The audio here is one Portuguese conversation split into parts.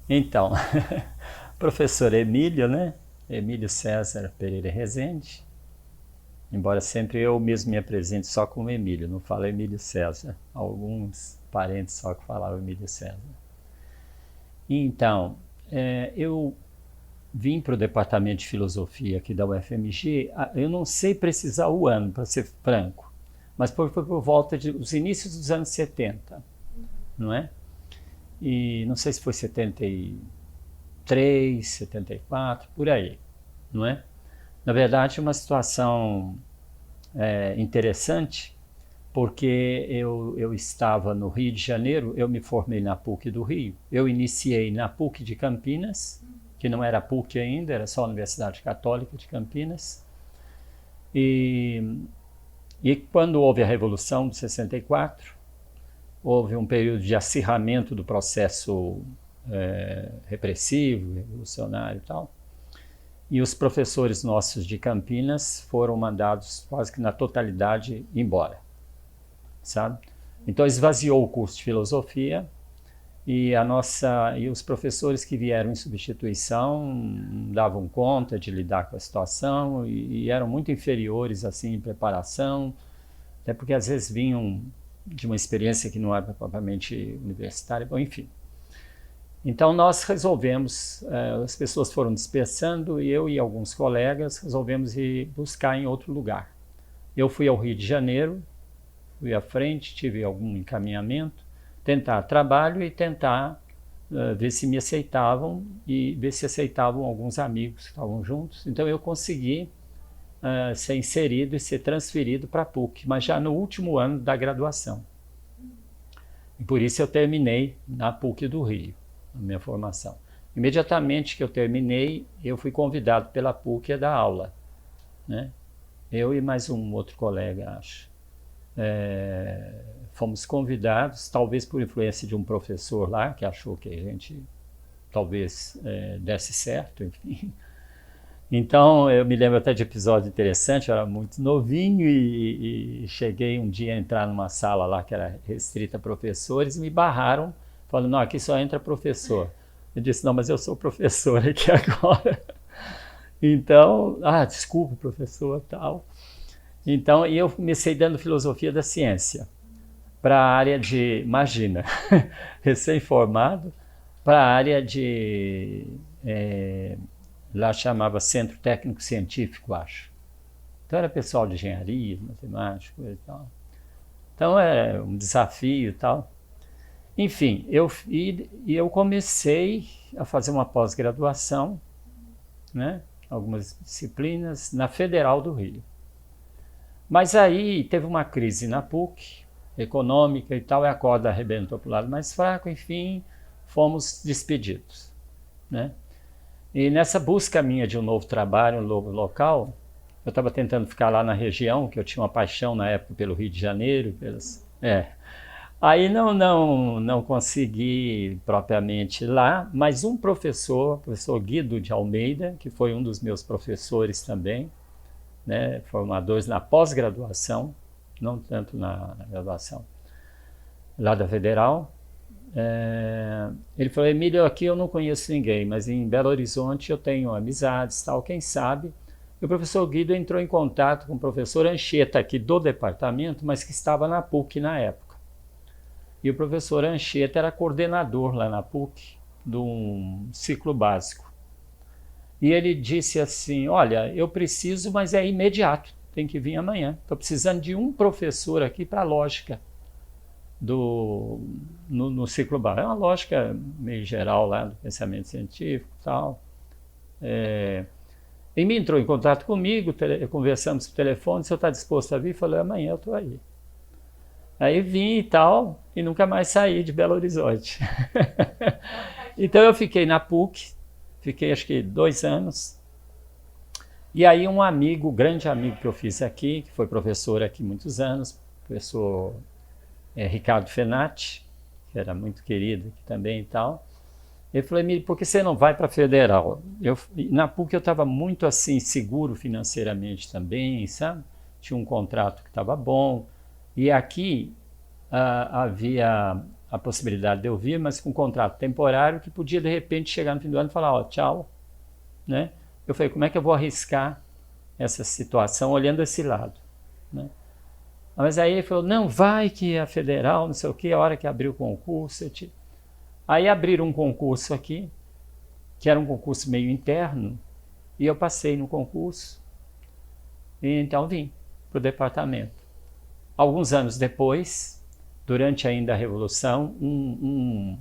Então, professor Emílio, né? Emílio César Pereira Rezende, embora sempre eu mesmo me apresente só como Emílio, não falo Emílio César. Alguns parentes só que falavam Emílio César. Então, eu vim para o departamento de filosofia aqui da UFMG, eu não sei precisar o ano, para ser franco, mas foi por volta dos inícios dos anos 70, não é? E não sei se foi 73, 74, por aí, não é? Na verdade, é uma situação interessante, porque eu estava no Rio de Janeiro, eu me formei na PUC do Rio, eu iniciei na PUC de Campinas, que não era PUC ainda, era só a Universidade Católica de Campinas, e, e quando houve a Revolução de 64, houve um período de acirramento do processo repressivo, revolucionário e tal, e os professores nossos de Campinas foram mandados quase que na totalidade embora, sabe? Então esvaziou o curso de filosofia e os professores que vieram em substituição não davam conta de lidar com a situação e eram muito inferiores assim em preparação, até porque às vezes vinham de uma experiência que não era propriamente universitária, bom, enfim. Então nós resolvemos, as pessoas foram dispersando e eu e alguns colegas resolvemos ir buscar em outro lugar. Eu fui ao Rio de Janeiro, fui à frente, tive algum encaminhamento, tentar trabalho e tentar ver se me aceitavam e ver se aceitavam alguns amigos que estavam juntos. Então eu consegui ser inserido e ser transferido para a PUC, mas já no último ano da graduação. E por isso eu terminei na PUC do Rio, a minha formação. Imediatamente que eu terminei, eu fui convidado pela PUC a dar aula, né? Eu e mais um outro colega, acho. Fomos convidados, talvez por influência de um professor lá, que achou que a gente talvez desse certo, enfim. Então, eu me lembro até de episódio interessante, eu era muito novinho e cheguei um dia a entrar numa sala lá que era restrita a professores e me barraram, falando, não, aqui só entra professor. Eu disse, não, mas eu sou professor aqui agora. Então, desculpa, professor, tal. Então, e eu comecei dando filosofia da ciência para a área de, imagina, recém-formado, para a área de, lá chamava Centro Técnico Científico, acho. Então era pessoal de engenharia, matemática e tal. Então era um desafio e tal. Enfim, eu comecei a fazer uma pós-graduação, né, algumas disciplinas, na Federal do Rio. Mas aí teve uma crise na PUC, econômica e tal, e a corda arrebentou para o lado mais fraco, enfim, fomos despedidos, né? E nessa busca minha de um novo trabalho, um novo local, eu estava tentando ficar lá na região, que eu tinha uma paixão na época pelo Rio de Janeiro, Aí não consegui propriamente lá, mas um professor, o professor Guido de Almeida, que foi um dos meus professores também, né, formadores na pós-graduação, não tanto na graduação, lá da Federal. Ele falou, Emílio, aqui eu não conheço ninguém, mas em Belo Horizonte eu tenho amizades, tal, quem sabe. E o professor Guido entrou em contato com o professor Anchieta, aqui do departamento, mas que estava na PUC na época. E o professor Anchieta era coordenador lá na PUC de um ciclo básico. E ele disse assim, olha, eu preciso, mas é imediato, tem que vir amanhã. Estou precisando de um professor aqui para lógica no ciclo básico. É uma lógica meio geral lá do pensamento científico e tal. E me entrou em contato comigo, conversamos por telefone, se eu está disposto a vir, falei, amanhã eu estou aí. Aí vim e tal, e nunca mais saí de Belo Horizonte. Então eu fiquei na PUC, fiquei acho que 2 anos. E aí um amigo, grande amigo que eu fiz aqui, que foi professor aqui muitos anos, professor Ricardo Fenati, que era muito querido aqui também e tal. Ele falou, Emílio, por que você não vai para a Federal? Na PUC eu estava muito assim, seguro financeiramente também, sabe? Tinha um contrato que estava bom. E aqui havia a possibilidade de eu vir, mas com um contrato temporário que podia de repente chegar no fim do ano e falar, ó, tchau, né? Eu falei, como é que eu vou arriscar essa situação olhando esse lado, né? Mas aí ele falou, não, vai que a federal, não sei o que, a hora que abriu o concurso, aí abriram um concurso aqui, que era um concurso meio interno, e eu passei no concurso, e então vim para o departamento. Alguns anos depois, durante ainda a Revolução, um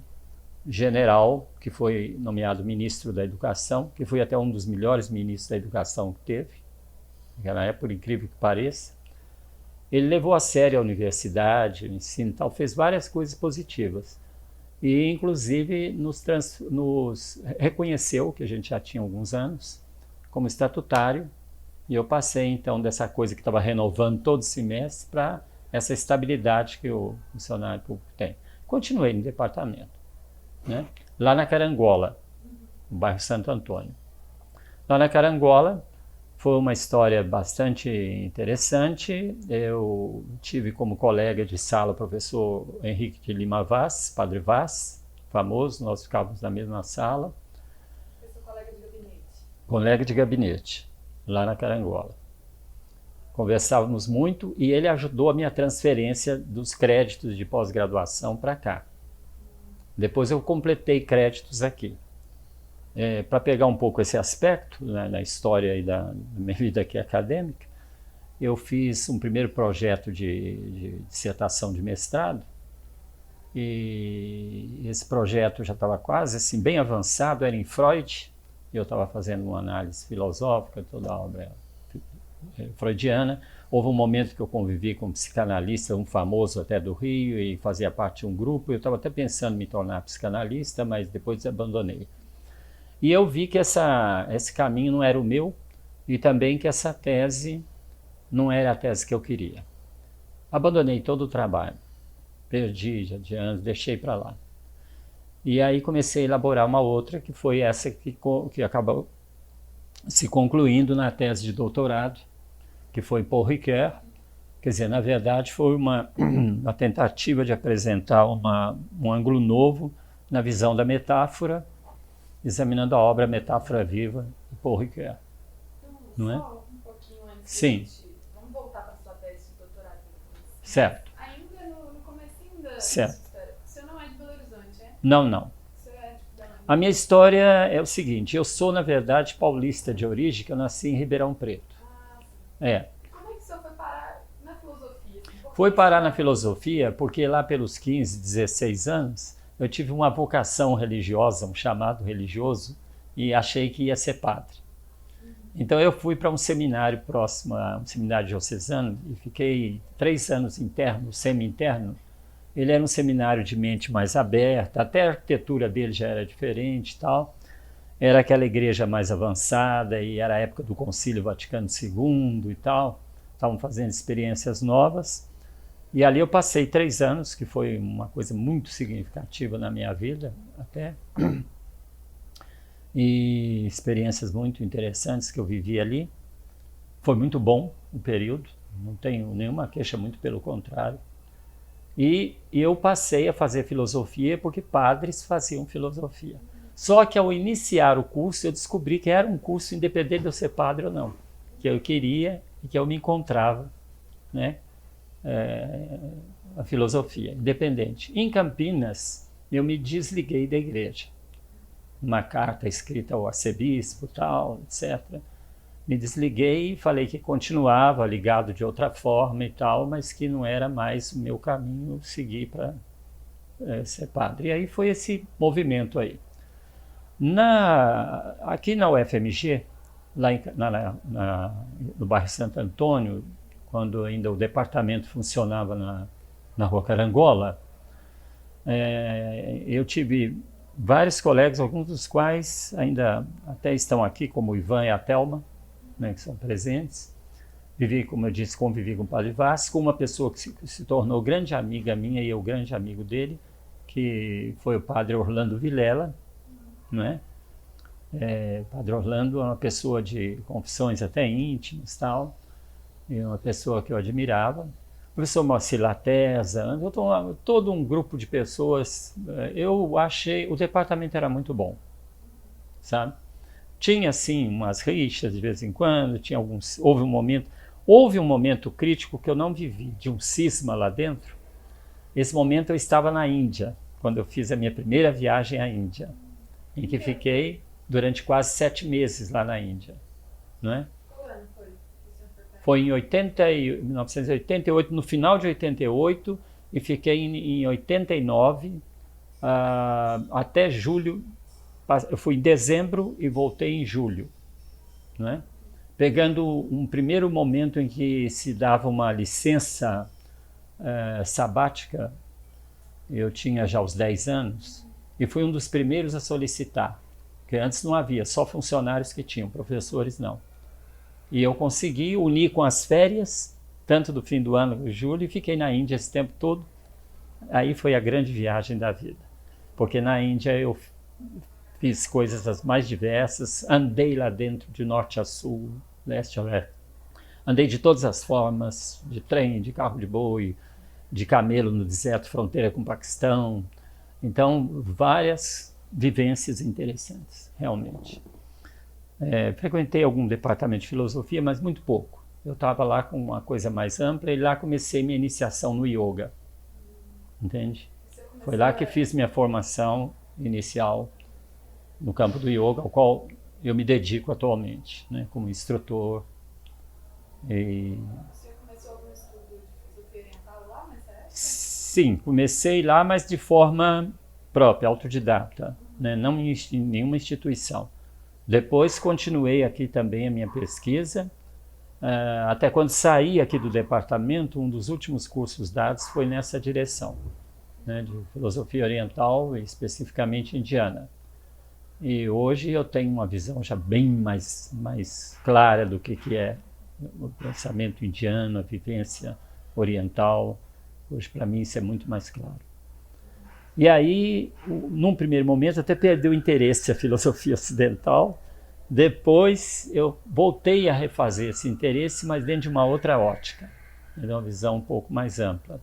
general que foi nomeado ministro da Educação, que foi até um dos melhores ministros da Educação que teve, naquela época, por incrível que pareça, ele levou a sério a universidade, o ensino e tal, fez várias coisas positivas. E, inclusive, nos reconheceu, que a gente já tinha alguns anos, como estatutário, e eu passei, então, dessa coisa que estava renovando todo semestre para essa estabilidade que o funcionário público tem. Continuei no departamento, né? Lá na Carangola, no bairro Santo Antônio. Lá na Carangola, foi uma história bastante interessante. Eu tive como colega de sala o professor Henrique de Lima Vaz, Padre Vaz, famoso, nós ficávamos na mesma sala. Professor, colega de gabinete. Colega de gabinete, lá na Carangola. Conversávamos muito e ele ajudou a minha transferência dos créditos de pós-graduação para cá. Depois eu completei créditos aqui. Para pegar um pouco esse aspecto, né, na história e da minha vida aqui acadêmica, eu fiz um primeiro projeto de dissertação de mestrado, e esse projeto já estava quase assim, bem avançado, era em Freud, e eu estava fazendo uma análise filosófica, toda a obra freudiana. Houve um momento que eu convivi com um psicanalista, um famoso até do Rio, e fazia parte de um grupo. Eu estava até pensando em me tornar psicanalista, mas depois abandonei. E eu vi que esse caminho não era o meu, e também que essa tese não era a tese que eu queria. Abandonei todo o trabalho, perdi já de anos, deixei para lá. E aí comecei a elaborar uma outra, que foi essa que acabou se concluindo na tese de doutorado, que foi Paul Ricoeur. Quer dizer, na verdade foi uma tentativa de apresentar um ângulo novo na visão da metáfora, examinando a obra Metáfora Viva de Paul Ricoeur. Então, Não é? só um pouquinho antes. Sim. Vamos voltar para a sua tese de doutorado. Certo. Ainda no comecinho da Certo. história. O senhor não é de Belo Horizonte, é? Não, não. O senhor é tipo da onde? A minha história é o seguinte, eu sou, na verdade, paulista de origem, que eu nasci em Ribeirão Preto. Ah, sim. É. Como é que o senhor foi parar na filosofia? Fui parar na filosofia porque lá pelos 15, 16 anos, eu tive uma vocação religiosa, um chamado religioso, e achei que ia ser padre. Então eu fui para um seminário próximo a um seminário diocesano e fiquei 3 anos interno, semi-interno. Ele era um seminário de mente mais aberta, até a arquitetura dele já era diferente e tal. Era aquela igreja mais avançada e era a época do Concílio Vaticano II e tal. Estavam fazendo experiências novas. E ali eu passei 3 anos, que foi uma coisa muito significativa na minha vida até. E experiências muito interessantes que eu vivi ali. Foi muito bom o período, não tenho nenhuma queixa, muito pelo contrário. E eu passei a fazer filosofia porque padres faziam filosofia. Só que ao iniciar o curso eu descobri que era um curso independente de eu ser padre ou não, que eu queria e que eu me encontrava, né? A filosofia, independente. Em Campinas, eu me desliguei da igreja. Uma carta escrita ao arcebispo, tal, etc. Me desliguei e falei que continuava ligado de outra forma e tal, mas que não era mais o meu caminho seguir para ser padre. E aí foi esse movimento aí. Aqui na UFMG, lá no bairro Santo Antônio, quando ainda o departamento funcionava na Rua Carangola, eu tive vários colegas, alguns dos quais ainda até estão aqui, como o Ivan e a Thelma, né, que são presentes. Vivi, como eu disse, convivi com o Padre Vaz, com uma pessoa que se tornou grande amiga minha e eu grande amigo dele, que foi o Padre Orlando Vilela, né? Padre Orlando é uma pessoa de confissões até íntimas, tal, e uma pessoa que eu admirava. professor Moacir Latesa, todo um grupo de pessoas. Eu achei, o departamento era muito bom, sabe? Tinha, sim, umas rixas de vez em quando, houve um momento crítico que eu não vivi, de um cisma lá dentro. Esse momento eu estava na Índia, quando eu fiz a minha primeira viagem à Índia, em que fiquei durante quase 7 meses lá na Índia, não é? Qual ano foi? Que o senhor foi para Foi em 1988, no final de 88, e fiquei em 89, até julho. Eu fui em dezembro e voltei em julho, não é? Pegando um primeiro momento em que se dava uma licença sabática. Eu tinha já os 10 anos e fui um dos primeiros a solicitar, porque antes não havia, só funcionários que tinham, professores não. E eu consegui unir com as férias, tanto do fim do ano, julho, e fiquei na Índia esse tempo todo. Aí foi a grande viagem da vida, porque na Índia eu fiz coisas as mais diversas, andei lá dentro de norte a sul, leste a oeste. Andei de todas as formas, de trem, de carro de boi, de camelo no deserto, fronteira com o Paquistão. Então, várias vivências interessantes, realmente. Frequentei algum departamento de filosofia, mas muito pouco. Eu estava lá com uma coisa mais ampla e lá comecei minha iniciação no yoga. Entende? Foi lá que fiz minha formação inicial no campo do yoga, ao qual eu me dedico atualmente, né, como instrutor. E... O senhor começou algum estudo de filosofia oriental lá nessa época? Sim, comecei lá, mas de forma própria, autodidata, né, não em nenhuma instituição. Depois continuei aqui também a minha pesquisa, até quando saí aqui do departamento, um dos últimos cursos dados foi nessa direção, né, de filosofia oriental e especificamente indiana. E hoje eu tenho uma visão já bem mais clara do que é o pensamento indiano, a vivência oriental. Hoje, para mim, isso é muito mais claro. E aí, num primeiro momento, até perdeu o interesse a filosofia ocidental. Depois, eu voltei a refazer esse interesse, mas dentro de uma outra ótica, de uma visão um pouco mais ampla.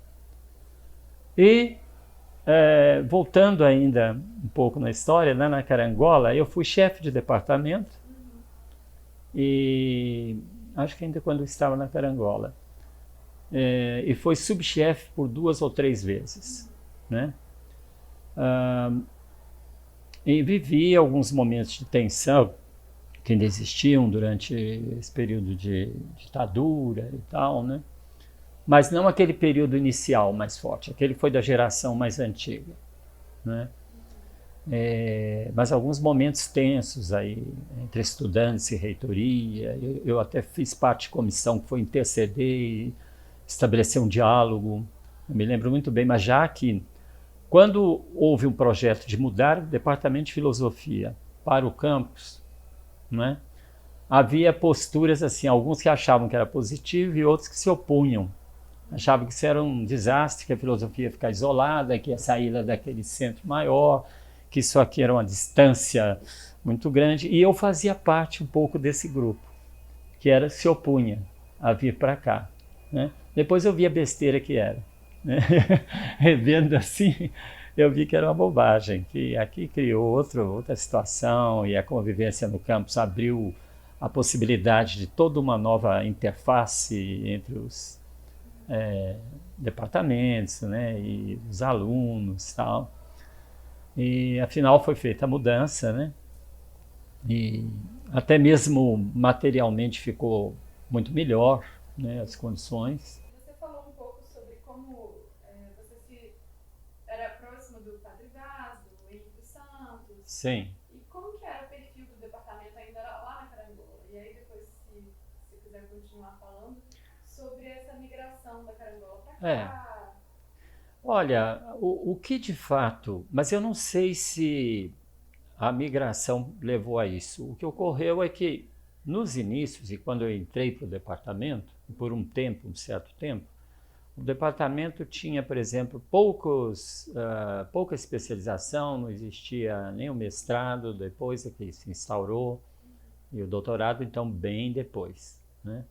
E, voltando ainda um pouco na história, né, na Carangola, eu fui chefe de departamento, e acho que ainda quando eu estava na Carangola, e foi subchefe por 2 ou 3 vezes, né? E vivi alguns momentos de tensão que ainda existiam durante esse período de ditadura e tal, né? Mas não aquele período inicial mais forte, aquele foi da geração mais antiga, né? Mas alguns momentos tensos aí, entre estudantes e reitoria. Eu até fiz parte de comissão que foi interceder e estabelecer um diálogo. Eu me lembro muito bem, mas já que quando houve um projeto de mudar o departamento de filosofia para o campus, né, havia posturas assim, alguns que achavam que era positivo e outros que se opunham. Achavam que isso era um desastre, que a filosofia ia ficar isolada, que ia sair daquele centro maior, que isso aqui era uma distância muito grande. E eu fazia parte um pouco desse grupo, que se opunha a vir para cá, né? Depois eu vi a besteira que era, né? Revendo assim, eu vi que era uma bobagem, que aqui criou outra situação, e a convivência no campus abriu a possibilidade de toda uma nova interface entre os departamentos, né, e os alunos e tal. E afinal foi feita a mudança, né? E até mesmo materialmente ficou muito melhor, né, as condições. Você falou um pouco sobre como você era próximo do Padre Vaz, do Henrique dos Santos. Sim. E como que era o perfil do departamento ainda lá na Carangola? E aí depois, se você quiser continuar falando, sobre essa migração da Carangola para cá. Olha, o que de fato, mas eu não sei se a migração levou a isso. O que ocorreu é que nos inícios, e quando eu entrei para o departamento, por um certo tempo, o departamento tinha, por exemplo, pouca especialização, não existia nem o mestrado, depois é que se instaurou, e o doutorado, então, bem depois, né?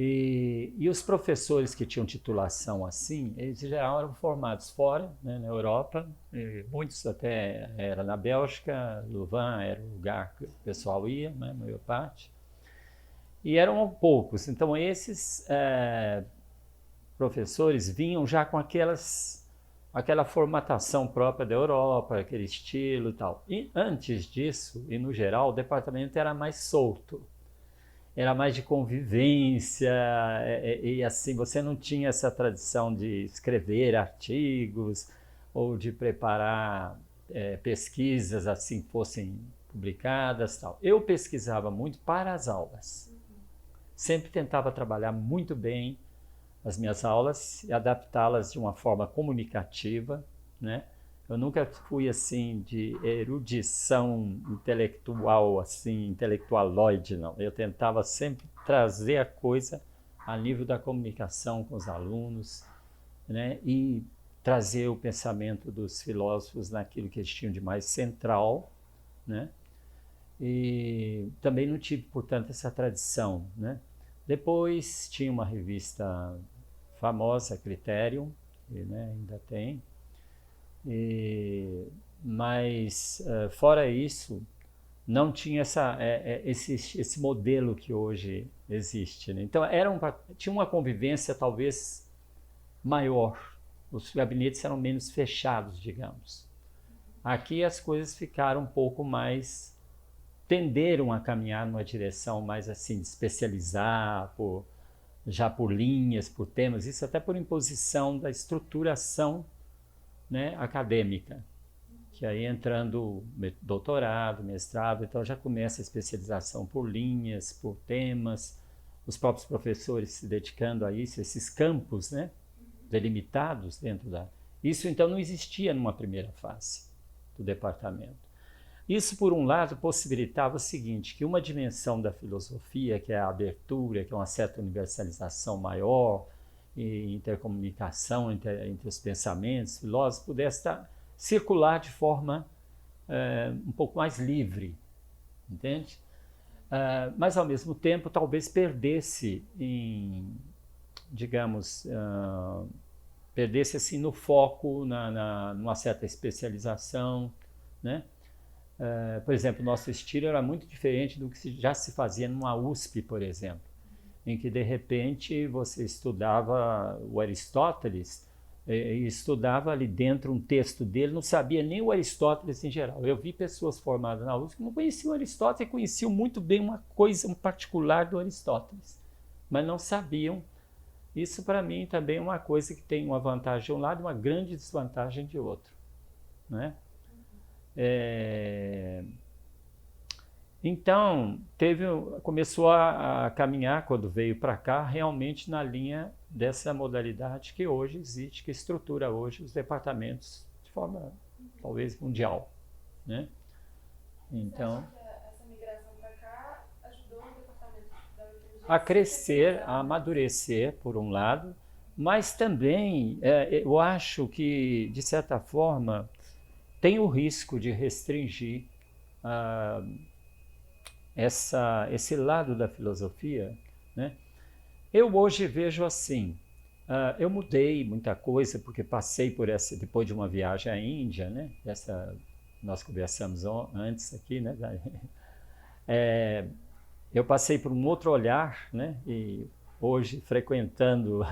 E os professores que tinham titulação assim, eles já eram formados fora, né, na Europa, muitos até era na Bélgica, Louvain era o lugar que o pessoal ia, né, a maior parte, e eram poucos. Então esses professores vinham já com aquela formatação própria da Europa, aquele estilo e tal. E antes disso, e no geral, o departamento era mais solto. Era mais de convivência, e assim, você não tinha essa tradição de escrever artigos ou de preparar pesquisas assim fossem publicadas, tal. Eu pesquisava muito para as aulas. Sempre tentava trabalhar muito bem as minhas aulas e adaptá-las de uma forma comunicativa, né? Eu nunca fui assim de erudição intelectual, assim, intelectualoide, não. Eu tentava sempre trazer a coisa a nível da comunicação com os alunos, né? E trazer o pensamento dos filósofos naquilo que eles tinham de mais central, né? E também não tive, portanto, essa tradição, né? Depois tinha uma revista famosa, Criterion, que, né, ainda tem. Mas fora isso, não tinha esse modelo que hoje existe, né? Então tinha uma convivência talvez maior. Os gabinetes eram menos fechados, digamos. Aqui as coisas ficaram um pouco mais, tenderam a caminhar numa direção mais assim, de especializar, já por linhas, por temas, isso até por imposição da estruturação, né, acadêmica, que aí entrando doutorado, mestrado, então já começa a especialização por linhas, por temas, os próprios professores se dedicando a isso, esses campos, né, delimitados dentro da... Isso então não existia numa primeira fase do departamento. Isso, por um lado, possibilitava o seguinte, que uma dimensão da filosofia, que é a abertura, que é uma certa universalização maior, e intercomunicação entre os pensamentos, filósofos, pudesse circular de forma um pouco mais livre, entende? Mas, ao mesmo tempo, talvez perdesse perdesse assim no foco, numa certa especialização, né? Por exemplo, o nosso estilo era muito diferente do que já se fazia numa USP, por exemplo, em que de repente você estudava o Aristóteles e estudava ali dentro um texto dele, não sabia nem o Aristóteles em geral. Eu vi pessoas formadas na USP que não conheciam o Aristóteles e conheciam muito bem uma coisa um particular do Aristóteles, mas não sabiam. Isso para mim também é uma coisa que tem uma vantagem de um lado e uma grande desvantagem de outro, né? Então, começou a caminhar, quando veio para cá, realmente na linha dessa modalidade que hoje existe, que estrutura hoje os departamentos de forma, talvez, mundial, né? Então, você acha que essa migração para cá ajudou o departamento da UFMG a crescer, a amadurecer, por um lado, mas também eu acho que, de certa forma, tem o risco de restringir esse lado da filosofia, né? Eu hoje vejo assim, eu mudei muita coisa porque passei por depois de uma viagem à Índia, né? Nós conversamos antes aqui, né? Eu passei por um outro olhar, né? E hoje frequentando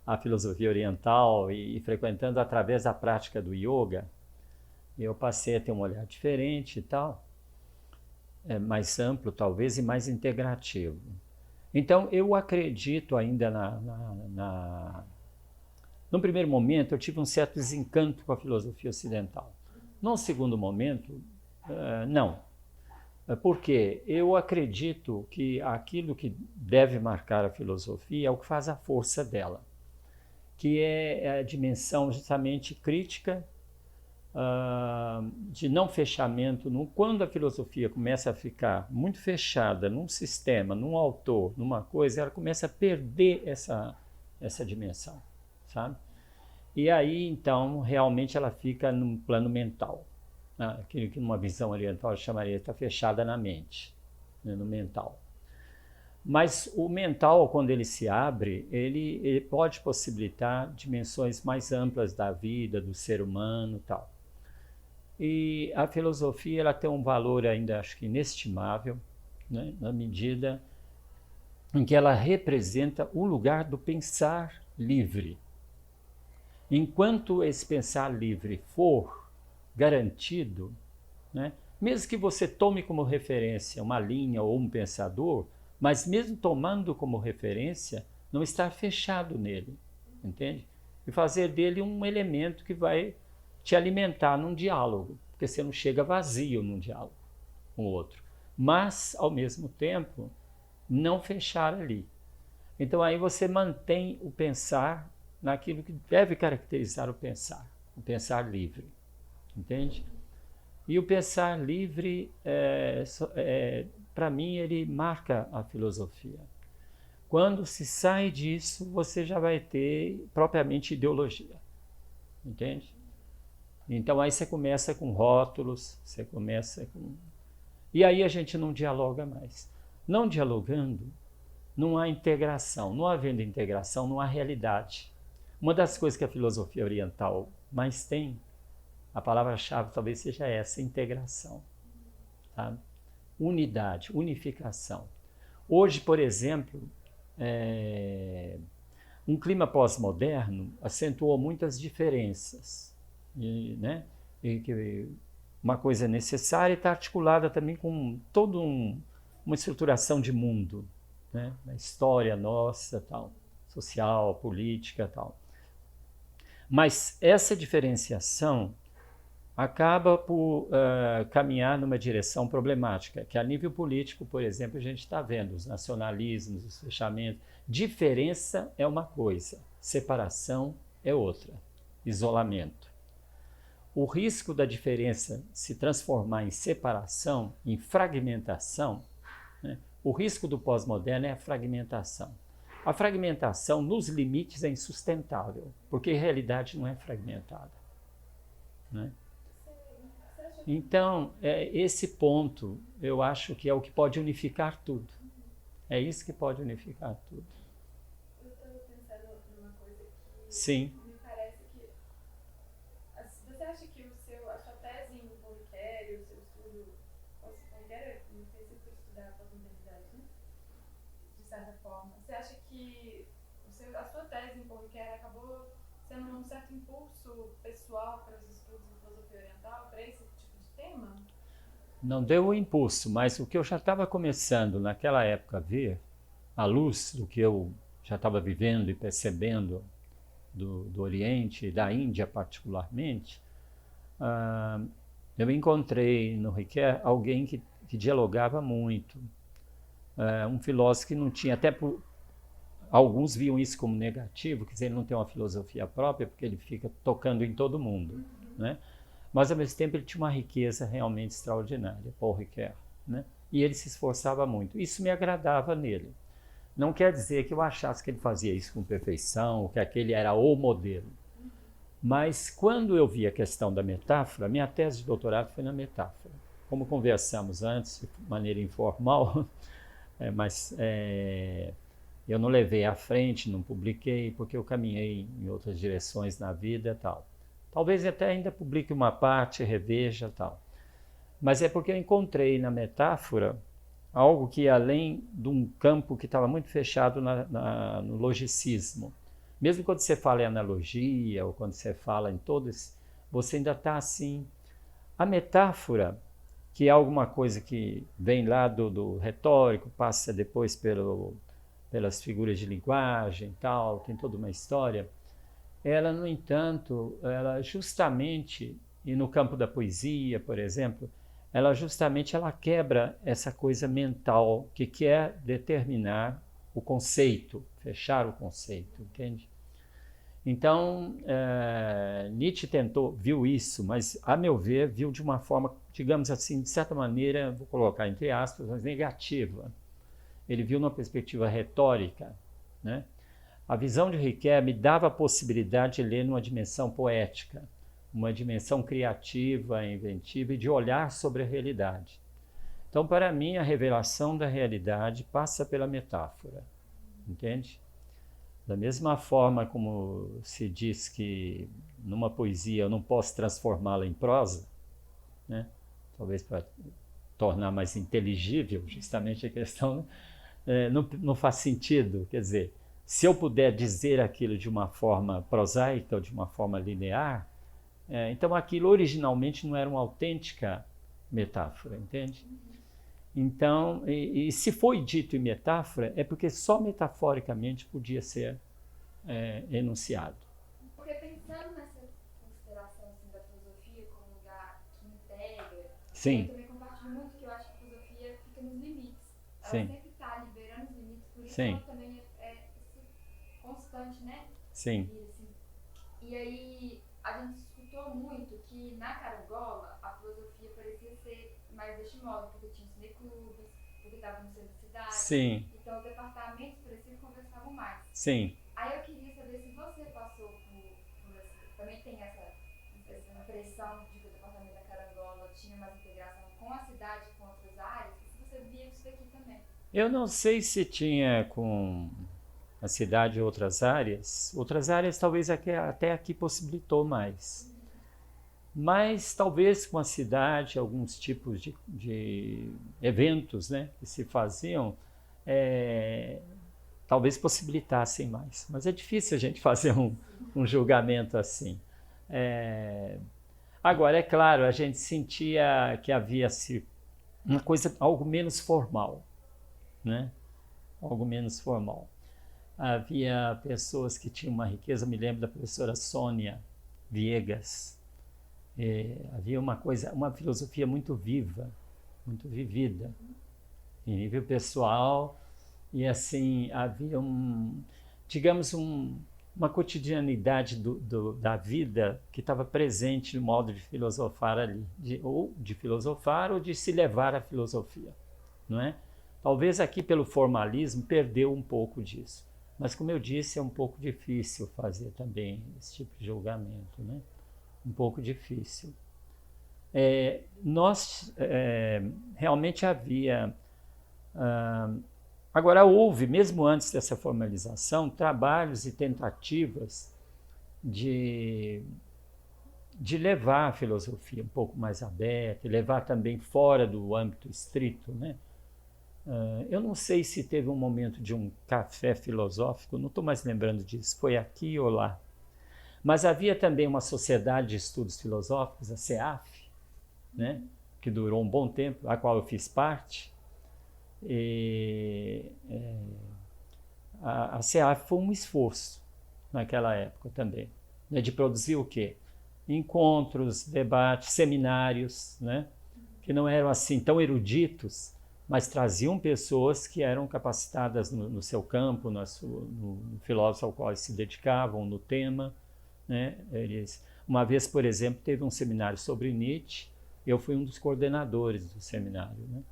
a filosofia oriental e frequentando através da prática do yoga, eu passei a ter um olhar diferente e tal, mais amplo talvez e mais integrativo. Então eu acredito ainda no primeiro momento eu tive um certo desencanto com a filosofia ocidental. Num segundo momento, não. Porque eu acredito que aquilo que deve marcar a filosofia é o que faz a força dela, que é a dimensão justamente crítica, de não fechamento. Quando a filosofia começa a ficar muito fechada num sistema, num autor, numa coisa, ela começa a perder essa dimensão, sabe? E aí, então, realmente ela fica num plano mental. Aquilo que numa visão oriental chamaria de estar fechada na mente, né, no mental. Mas o mental, quando ele se abre, ele pode possibilitar dimensões mais amplas da vida, do ser humano e tal. E a filosofia ela tem um valor ainda, acho que inestimável, né, na medida em que ela representa o lugar do pensar livre. Enquanto esse pensar livre for garantido, né, mesmo que você tome como referência uma linha ou um pensador, mas mesmo tomando como referência, não estar fechado nele, entende? E fazer dele um elemento que vai te alimentar num diálogo, porque você não chega vazio num diálogo com o outro. Mas, ao mesmo tempo, não fechar ali. Então aí você mantém o pensar naquilo que deve caracterizar o pensar livre, entende? E o pensar livre, para mim, ele marca a filosofia. Quando se sai disso, você já vai ter propriamente ideologia, entende? Então aí você começa com rótulos, você começa com... E aí a gente não dialoga mais. Não dialogando, não há integração. Não havendo integração, não há realidade. Uma das coisas que a filosofia oriental mais tem, a palavra-chave talvez seja essa, integração. Tá? Unidade, unificação. Hoje, por exemplo, um clima pós-moderno acentuou muitas diferenças. Né? E que uma coisa necessária está articulada também com toda uma estruturação de mundo, né? A história nossa, tal, social, política, tal. Mas essa diferenciação acaba por caminhar numa direção problemática, que a nível político, por exemplo, a gente está vendo os nacionalismos, os fechamentos. Diferença é uma coisa, separação é outra, isolamento. O risco da diferença se transformar em separação, em fragmentação, né? O risco do pós-moderno é a fragmentação. A fragmentação, nos limites, é insustentável, porque a realidade não é fragmentada, né? Então, esse ponto, eu acho que é o que pode unificar tudo. É isso que pode unificar tudo. Eu estava pensando numa coisa que... Sim. Me parece que... Você acha que a sua tese em Paulo Ricoeur, o seu estudo... Paulo Ricoeur não fez sempre estudar a pós-modernidade, né? De certa forma. Você acha que a sua tese em Paulo Ricoeur acabou sendo um certo impulso pessoal para os estudos em filosofia oriental, para esse tipo de tema? Não deu o impulso, mas o que eu já estava começando naquela época a ver, à luz do que eu já estava vivendo e percebendo do Oriente e da Índia particularmente, eu encontrei no Ricoeur alguém que dialogava muito, um filósofo que não tinha, alguns viam isso como negativo, quer dizer, ele não tem uma filosofia própria porque ele fica tocando em todo mundo, né? Mas ao mesmo tempo ele tinha uma riqueza realmente extraordinária, Paul Ricoeur, né? E ele se esforçava muito. Isso me agradava nele. Não quer dizer que eu achasse que ele fazia isso com perfeição, que aquele era o modelo. Mas quando eu vi a questão da metáfora, minha tese de doutorado foi na metáfora. Como conversamos antes, de maneira informal, eu não levei à frente, não publiquei, porque eu caminhei em outras direções na vida e tal. Talvez até ainda publique uma parte, reveja e tal. Mas é porque eu encontrei na metáfora algo que, além de um campo que estava muito fechado no logicismo, mesmo quando você fala em analogia, ou quando você fala em todos, você ainda está assim. A metáfora, que é alguma coisa que vem lá do retórico, passa depois pelas figuras de linguagem e tal, tem toda uma história. Ela, no entanto, ela justamente, e no campo da poesia, por exemplo, ela quebra essa coisa mental que quer determinar o conceito, fechar o conceito, entende? Então, Nietzsche viu isso, mas, a meu ver, viu de uma forma, digamos assim, de certa maneira, vou colocar entre aspas, mas negativa. Ele viu numa perspectiva retórica, né? A visão de Ricoeur me dava a possibilidade de ler numa dimensão poética, uma dimensão criativa, inventiva e de olhar sobre a realidade. Então, para mim, a revelação da realidade passa pela metáfora, entende? Da mesma forma como se diz que numa poesia eu não posso transformá-la em prosa, né? Talvez para tornar mais inteligível justamente a questão, não faz sentido. Quer dizer, se eu puder dizer aquilo de uma forma prosaica ou de uma forma linear, então aquilo originalmente não era uma autêntica metáfora, entende? Então, e se foi dito em metáfora, é porque só metaforicamente podia ser enunciado. Porque pensando nessa consideração assim, da filosofia como um lugar que integra, Sim. eu também compartilho muito que eu acho que a filosofia fica nos limites. Ela Sim. sempre está liberando os limites, por isso Sim. ela também é esse constante, né? Sim. E aí a gente escutou muito que na Carangola a filosofia parecia ser mais deste modo, porque tinha os cineclubes, porque estava no centro da cidade. Sim. Então os departamentos pareciam que conversavam mais. Sim. Aí eu queria saber se você passou por essa, também tem essa impressão de que o departamento da Carangola tinha mais integração com a cidade, com outras áreas, e se você via isso daqui também. Eu não sei se tinha com a cidade e outras áreas. Outras áreas talvez até aqui possibilitou mais. Mas talvez com a cidade, alguns tipos de eventos, né, que se faziam, talvez possibilitassem mais. Mas é difícil a gente fazer um julgamento assim. Agora, é claro, a gente sentia que havia uma coisa, algo menos formal, né? Algo menos formal. Havia pessoas que tinham uma riqueza, me lembro da professora Sônia Viegas. Havia uma filosofia muito viva, muito vivida, em nível pessoal, e assim havia digamos, uma cotidianidade da vida que estava presente no modo de filosofar ali, ou de filosofar ou de se levar à filosofia, não é? Talvez aqui pelo formalismo perdeu um pouco disso, mas como eu disse, é um pouco difícil fazer também esse tipo de julgamento, né? Um pouco difícil. Realmente havia... Agora, houve, mesmo antes dessa formalização, trabalhos e tentativas de levar a filosofia um pouco mais aberta, e levar também fora do âmbito estrito, né? Eu não sei se teve um momento de um café filosófico, não estou mais lembrando disso, foi aqui ou lá. Mas havia também uma sociedade de estudos filosóficos, a CEAF, né? Que durou um bom tempo, a qual eu fiz parte. A CEAF foi um esforço naquela época também, né, de produzir o quê? Encontros, debates, seminários, né, que não eram assim tão eruditos, mas traziam pessoas que eram capacitadas no seu campo, no filósofo ao qual eles se dedicavam, no tema, né. Uma vez, por exemplo, teve um seminário sobre Nietzsche, eu fui um dos coordenadores do seminário, né.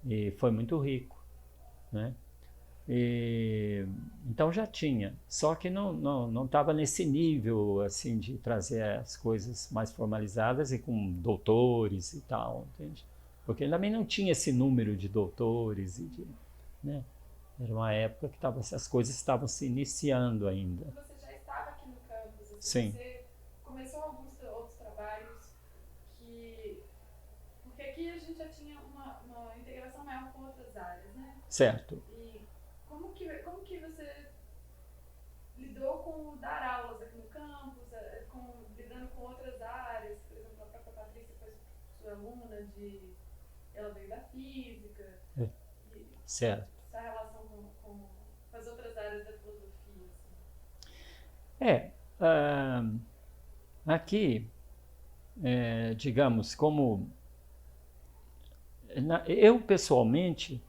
E foi muito rico, né? Então já tinha, só que não estava nesse nível assim de trazer as coisas mais formalizadas e com doutores e tal, entende? Porque também não tinha esse número de doutores né? Era uma época que as coisas estavam se iniciando ainda. Você já estava aqui no campus, Sim. Você começou alguns outros trabalhos porque aqui a gente já tinha uma integração maior com outras áreas, né? Certo. E como que você lidou com dar aulas aqui no campus, lidando com outras áreas? Por exemplo, a própria Patrícia foi sua aluna ela veio da física. Certo. Essa relação com as outras áreas da filosofia. Assim. Aqui, digamos, eu pessoalmente,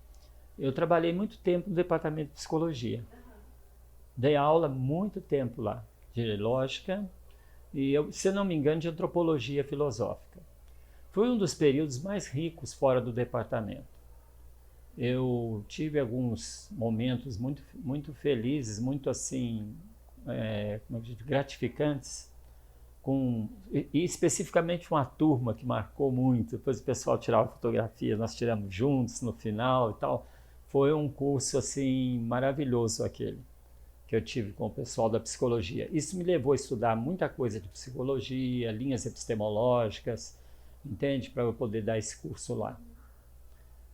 eu trabalhei muito tempo no departamento de psicologia. Dei aula muito tempo lá, de lógica e, se não me engano, de antropologia filosófica. Foi um dos períodos mais ricos fora do departamento. Eu tive alguns momentos muito, muito felizes, muito assim, gratificantes, e especificamente uma turma que marcou muito. Depois o pessoal tirava fotografia, nós tiramos juntos no final e tal. Foi um curso assim maravilhoso aquele que eu tive com o pessoal da psicologia. Isso me levou a estudar muita coisa de psicologia, linhas epistemológicas, entende? Para eu poder dar esse curso lá.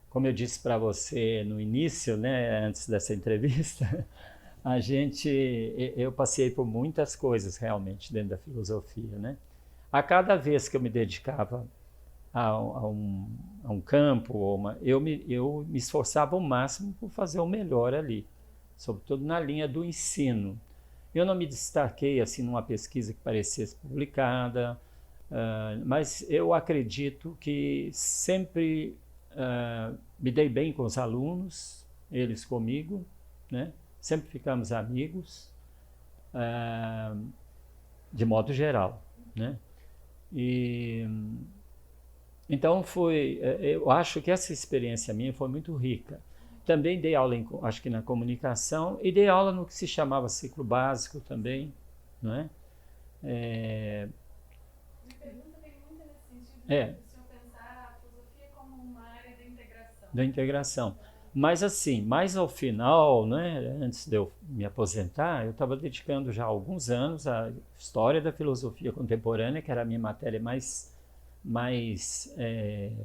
Como eu disse para você no início, né, antes dessa entrevista, eu passei por muitas coisas realmente dentro da filosofia, né? A cada vez que eu me dedicava a um campo, eu me esforçava ao máximo por fazer o melhor ali, sobretudo na linha do ensino. Eu não me destaquei assim numa pesquisa que parecesse publicada, mas eu acredito que sempre me dei bem com os alunos, eles comigo, né? Sempre ficamos amigos, de modo geral, né? Então eu acho que essa experiência minha foi muito rica. Também dei aula, acho que na comunicação, e dei aula no que se chamava ciclo básico também, não é? Minha pergunta vem muito nesse sentido, de o senhor pensar a filosofia como uma área da integração. Da integração. Mas assim, mais ao final, né, antes de eu me aposentar, eu estava dedicando já alguns anos à história da filosofia contemporânea, que era a minha matéria mais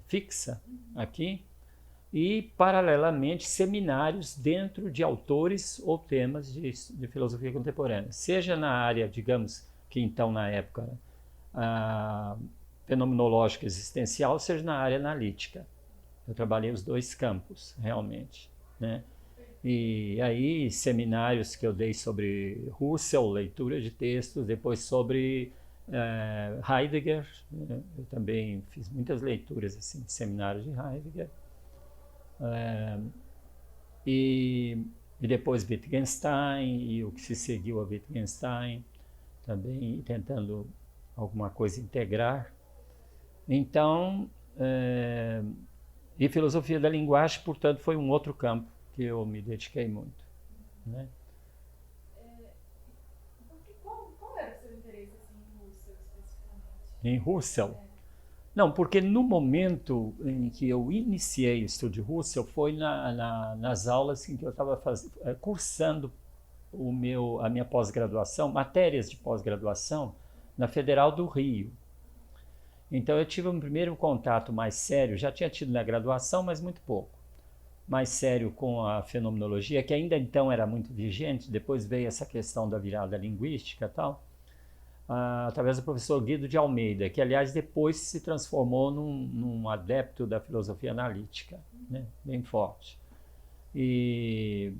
fixa aqui, e paralelamente seminários dentro de autores ou temas de filosofia contemporânea, seja na área, digamos, que então na época fenomenológica existencial, seja na área analítica. Eu trabalhei os dois campos, realmente, né? E aí, seminários que eu dei sobre Husserl, leitura de textos, depois sobre Heidegger, né? Eu também fiz muitas leituras assim, de seminários de Heidegger. E depois Wittgenstein e o que se seguiu a Wittgenstein, também tentando alguma coisa integrar. Então, e filosofia da linguagem, portanto, foi um outro campo que eu me dediquei muito, né? Qual era o seu interesse assim, em Husserl, especificamente? Em Husserl? Não, porque no momento em que eu iniciei o estudo de Husserl foi nas aulas em que eu estava cursando a minha pós-graduação, matérias de pós-graduação na Federal do Rio. Então eu tive um primeiro contato mais sério, já tinha tido na graduação, mas muito pouco, mais sério com a fenomenologia, que ainda então era muito vigente, depois veio essa questão da virada linguística e tal, através do professor Guido de Almeida, que aliás depois se transformou num adepto da filosofia analítica, né? Bem forte. E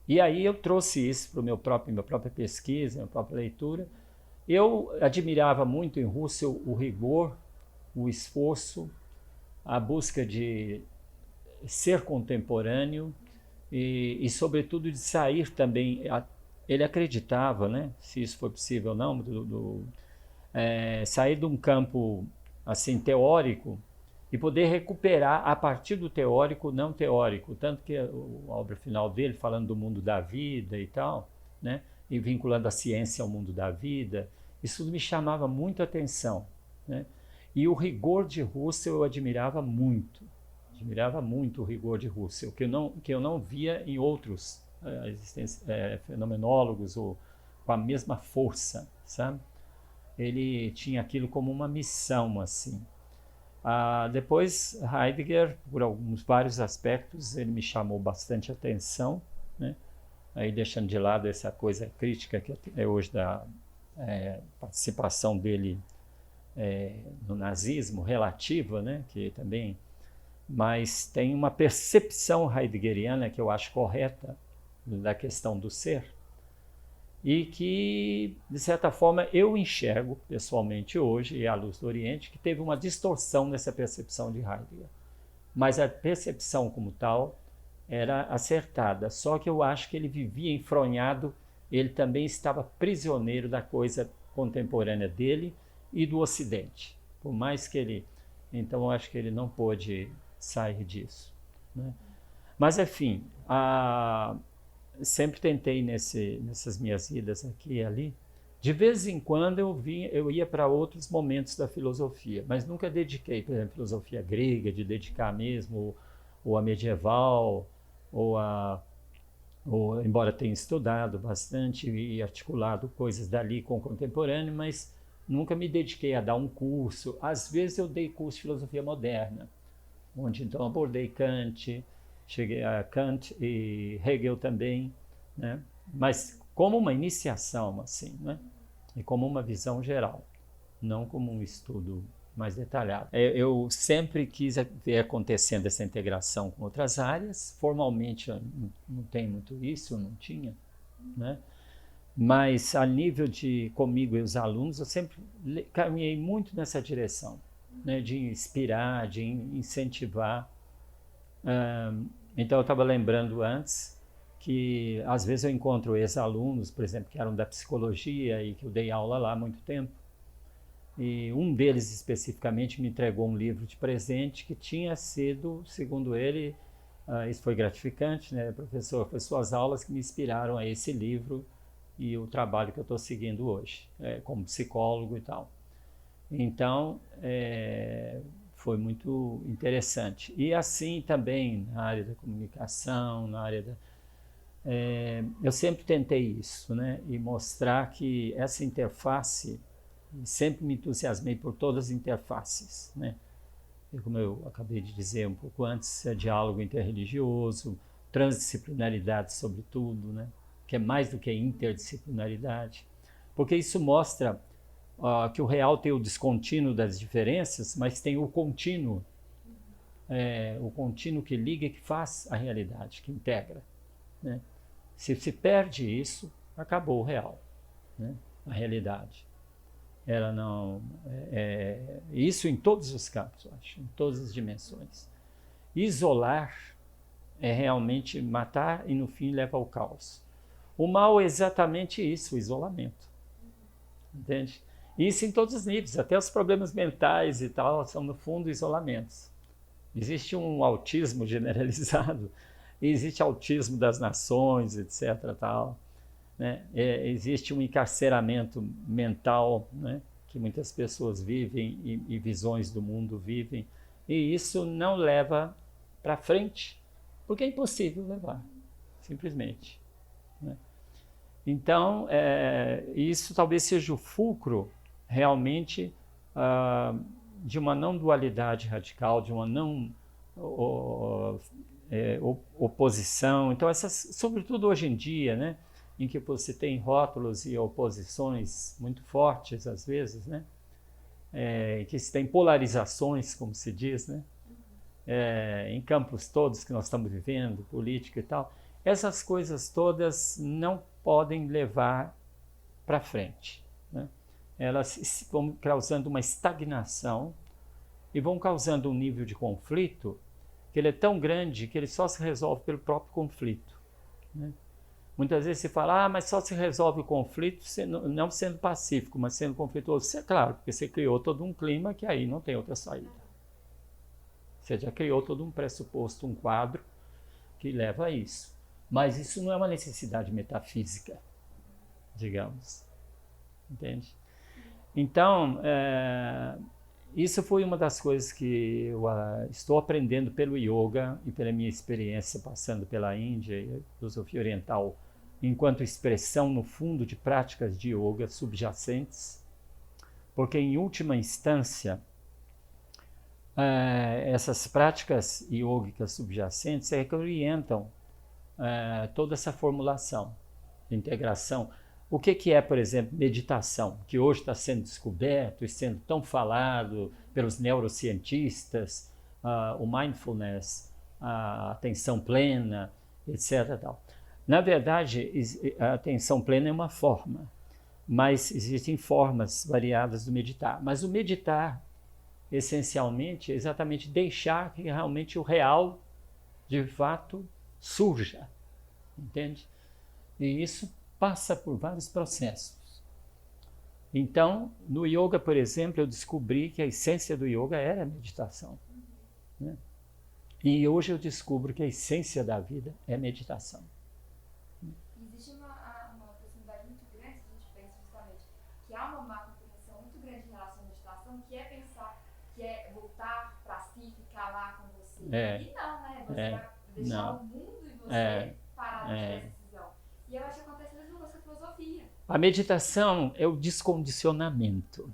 aí eu trouxe isso para minha própria pesquisa, minha própria leitura. Eu admirava muito em Husserl o rigor, o esforço, a busca de ser contemporâneo e sobretudo, de sair também. Ele acreditava, né, se isso foi possível ou não, sair de um campo assim, teórico e poder recuperar a partir do teórico não teórico. Tanto que a obra final dele, falando do mundo da vida e tal, né, e vinculando a ciência ao mundo da vida, isso me chamava muito a atenção, né? E o rigor de Husserl eu admirava muito o rigor de Husserl, que eu não via em outros fenomenólogos ou com a mesma força, sabe? Ele tinha aquilo como uma missão, assim. Depois, Heidegger, por vários aspectos, ele me chamou bastante atenção, né? Aí deixando de lado essa coisa crítica que é hoje da participação dele no nazismo relativa, né? Que também, mas tem uma percepção heideggeriana que eu acho correta da questão do ser e que, de certa forma, eu enxergo pessoalmente hoje, e à luz do Oriente, que teve uma distorção nessa percepção de Heidegger. Mas a percepção como tal era acertada, só que eu acho que ele vivia enfronhado, ele também estava prisioneiro da coisa contemporânea dele e do Ocidente. Por mais que ele... Então, eu acho que ele não pôde sair disso, né? Mas, enfim, sempre tentei nessas minhas idas aqui e ali De vez em quando eu ia para outros momentos da filosofia, mas nunca dediquei, por exemplo, filosofia grega, de dedicar mesmo, ou a medieval, ou embora tenha estudado bastante e articulado coisas dali com o contemporâneo, mas nunca me dediquei a dar um curso. Às vezes eu dei curso de filosofia moderna, onde então abordei Kant, cheguei a Kant e Hegel também, né? Mas como uma iniciação, assim, né? E como uma visão geral, não como um estudo mais detalhado. Eu sempre quis ver acontecendo essa integração com outras áreas. Formalmente não tem muito isso, não tinha, né? Mas a nível de comigo e os alunos, eu sempre caminhei muito nessa direção, né? De inspirar, de incentivar. Então eu estava lembrando antes que às vezes eu encontro ex-alunos, por exemplo, que eram da psicologia e que eu dei aula lá há muito tempo. E um deles especificamente me entregou um livro de presente que tinha sido, segundo ele, isso foi gratificante, né, professor? Foi suas aulas que me inspiraram a esse livro e o trabalho que eu estou seguindo hoje, como psicólogo e tal. Então, foi muito interessante. E assim também na área da comunicação, na área da... eu sempre tentei isso, né? E mostrar que essa interface, sempre me entusiasmei por todas as interfaces, né? E como eu acabei de dizer um pouco antes, diálogo interreligioso, transdisciplinaridade sobretudo, né? Que é mais do que interdisciplinaridade, porque isso mostra que o real tem o descontínuo das diferenças, mas tem o contínuo que liga e que faz a realidade, que integra, né? Se se perde isso, acabou o real, né? A realidade. Ela não... isso em todos os campos, eu acho, em todas as dimensões. Isolar é realmente matar e no fim leva ao caos. O mal é exatamente isso, o isolamento. Entende? Isso em todos os níveis, até os problemas mentais e tal, são no fundo isolamentos. Existe um autismo generalizado, existe autismo das nações, etc. Tal, né? Existe um encarceramento mental, né? Que muitas pessoas vivem e visões do mundo vivem, e isso não leva para frente, porque é impossível levar, simplesmente, né? Então, isso talvez seja o fulcro realmente de uma não dualidade radical, de uma não oposição. Então, sobretudo hoje em dia, né, em que você tem rótulos e oposições muito fortes, às vezes, né, que se tem polarizações, como se diz, né, em campos todos que nós estamos vivendo, política e tal, essas coisas todas não podem levar para frente, né? Elas vão causando uma estagnação e vão causando um nível de conflito que ele é tão grande que ele só se resolve pelo próprio conflito, né? Muitas vezes se fala, mas só se resolve o conflito não sendo pacífico, mas sendo conflituoso. Isso é claro, porque você criou todo um clima que aí não tem outra saída. Você já criou todo um pressuposto, um quadro que leva a isso. Mas isso não é uma necessidade metafísica, digamos. Entende? Então, isso foi uma das coisas que eu estou aprendendo pelo yoga e pela minha experiência passando pela Índia e a filosofia oriental, enquanto expressão, no fundo, de práticas de yoga subjacentes, porque, em última instância, essas práticas yógicas subjacentes é que orientam toda essa formulação de integração. O que é, por exemplo, meditação, que hoje está sendo descoberto e sendo tão falado pelos neurocientistas, o mindfulness, a atenção plena, etc. Tal. Na verdade, a atenção plena é uma forma, mas existem formas variadas do meditar. Mas o meditar, essencialmente, é exatamente deixar que realmente o real, de fato, surja, entende? E isso passa por vários processos. Então, no yoga, por exemplo, eu descobri que a essência do yoga era a meditação, né? E hoje eu descubro que a essência da vida é meditação. Existe uma proximidade muito grande, se a gente pensa justamente É. E não, né? Você É. vai deixar Não. o mundo e você É. parar de É. ter essa decisão. E eu acho que acontece a mesma coisa com a filosofia. A meditação é o descondicionamento,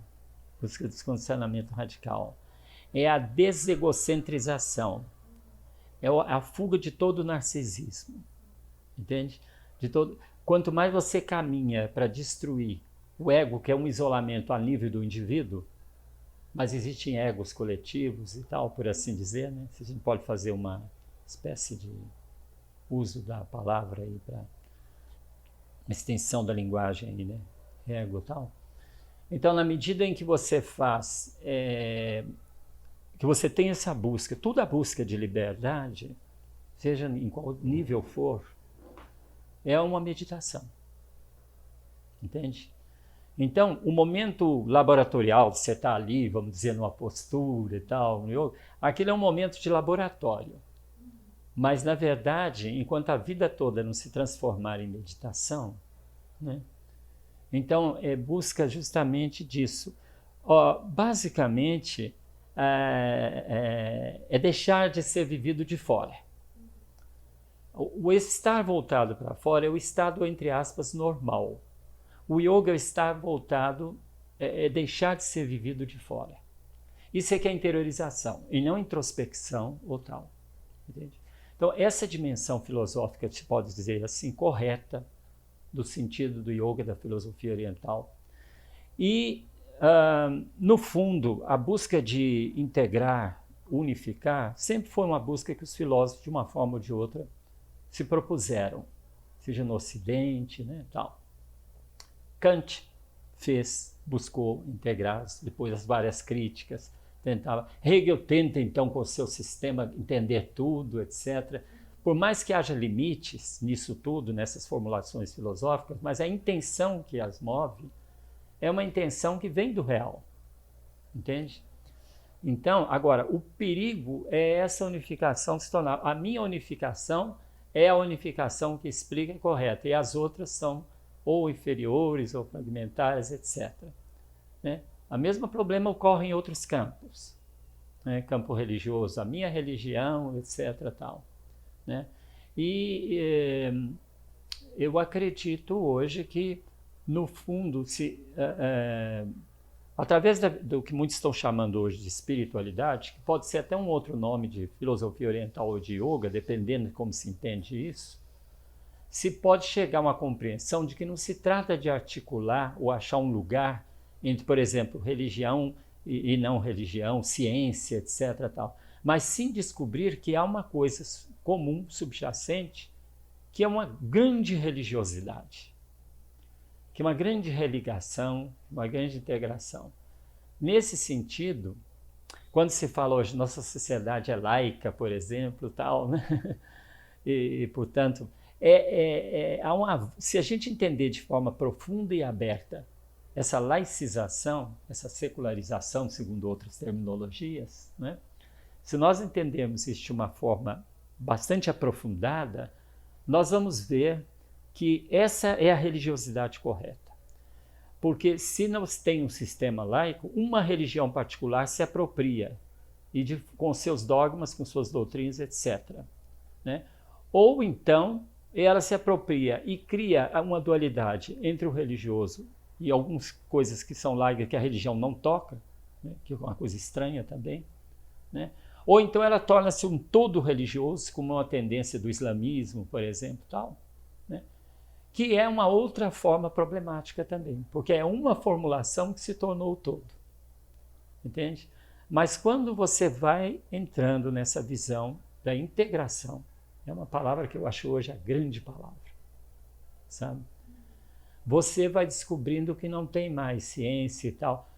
busca descondicionamento radical. É a desegocentrização. É a fuga de todo o narcisismo. Entende? Quanto mais você caminha para destruir o ego, que é um isolamento a nível do indivíduo, mas existem egos coletivos e tal, por assim dizer, né? A gente pode fazer uma espécie de uso da palavra aí para uma extensão da linguagem aí, né? Ego e tal. Então, na medida em que você faz, que você tem essa busca, toda a busca de liberdade, seja em qual nível for, é uma meditação. Entende? Então, o momento laboratorial, você está ali, vamos dizer, numa postura e tal, aquele é um momento de laboratório. Mas, na verdade, enquanto a vida toda não se transformar em meditação, né? Então, busca justamente disso. Basicamente, é deixar de ser vivido de fora. O estar voltado para fora é o estado, entre aspas, normal. O yoga está voltado, deixar de ser vivido de fora. Isso é que é interiorização, e não introspecção ou tal. Entende? Então, essa dimensão filosófica, se pode dizer assim, correta, do sentido do yoga, da filosofia oriental. E, no fundo, a busca de integrar, unificar, sempre foi uma busca que os filósofos, de uma forma ou de outra, se propuseram, seja no Ocidente, né, tal. Kant buscou integrar, depois das várias críticas, tentava. Hegel tenta, então, com o seu sistema, entender tudo, etc. Por mais que haja limites nisso tudo, nessas formulações filosóficas, mas a intenção que as move é uma intenção que vem do real, entende? Então, agora, o perigo é essa unificação se tornar. A minha unificação é a unificação que explica correta, e as outras são ou inferiores, ou fragmentárias, etc. Né? O mesmo problema ocorre em outros campos, né? Campo religioso, a minha religião, etc. Tal, né? E eu acredito hoje que, no fundo, através do que muitos estão chamando hoje de espiritualidade, que pode ser até um outro nome de filosofia oriental ou de yoga, dependendo de como se entende isso, se pode chegar a uma compreensão de que não se trata de articular ou achar um lugar entre, por exemplo, religião e não religião, ciência, etc. Tal, mas sim descobrir que há uma coisa comum, subjacente, que é uma grande religiosidade, que é uma grande religação, uma grande integração. Nesse sentido, quando se fala hoje, nossa sociedade é laica, por exemplo, tal, né? E portanto, se a gente entender de forma profunda e aberta essa laicização, essa secularização, segundo outras terminologias, né? Se nós entendermos isso de uma forma bastante aprofundada, nós vamos ver que essa é a religiosidade correta. Porque se não tem um sistema laico, uma religião particular se apropria com seus dogmas, com suas doutrinas, etc. Né? Ou então ela se apropria e cria uma dualidade entre o religioso e algumas coisas que são laicas que a religião não toca, né? Que é uma coisa estranha também, né? Ou então ela torna-se um todo religioso, como uma tendência do islamismo, por exemplo, tal, né? Que é uma outra forma problemática também, porque é uma formulação que se tornou o todo, entende? Mas quando você vai entrando nessa visão da integração, é uma palavra que eu acho hoje a grande palavra, sabe? Você vai descobrindo que não tem mais ciência e tal.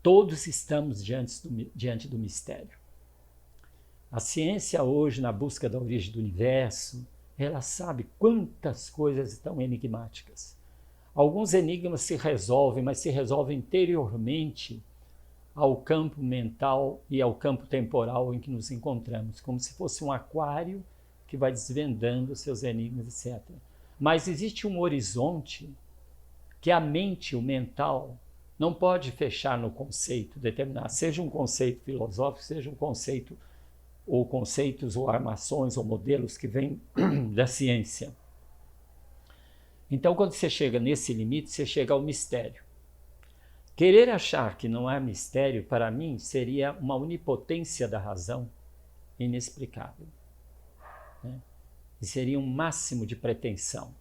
Todos estamos diante do mistério. A ciência hoje, na busca da origem do universo, ela sabe quantas coisas estão enigmáticas. Alguns enigmas se resolvem, mas se resolvem interiormente ao campo mental e ao campo temporal em que nos encontramos, como se fosse um aquário que vai desvendando seus enigmas, etc. Mas existe um horizonte que a mente, o mental, não pode fechar no conceito determinado, seja um conceito filosófico, seja um conceito ou conceitos, ou armações, ou modelos que vêm da ciência. Então, quando você chega nesse limite, você chega ao mistério. Querer achar que não há mistério, para mim, seria uma onipotência da razão inexplicável, né? E seria um máximo de pretensão.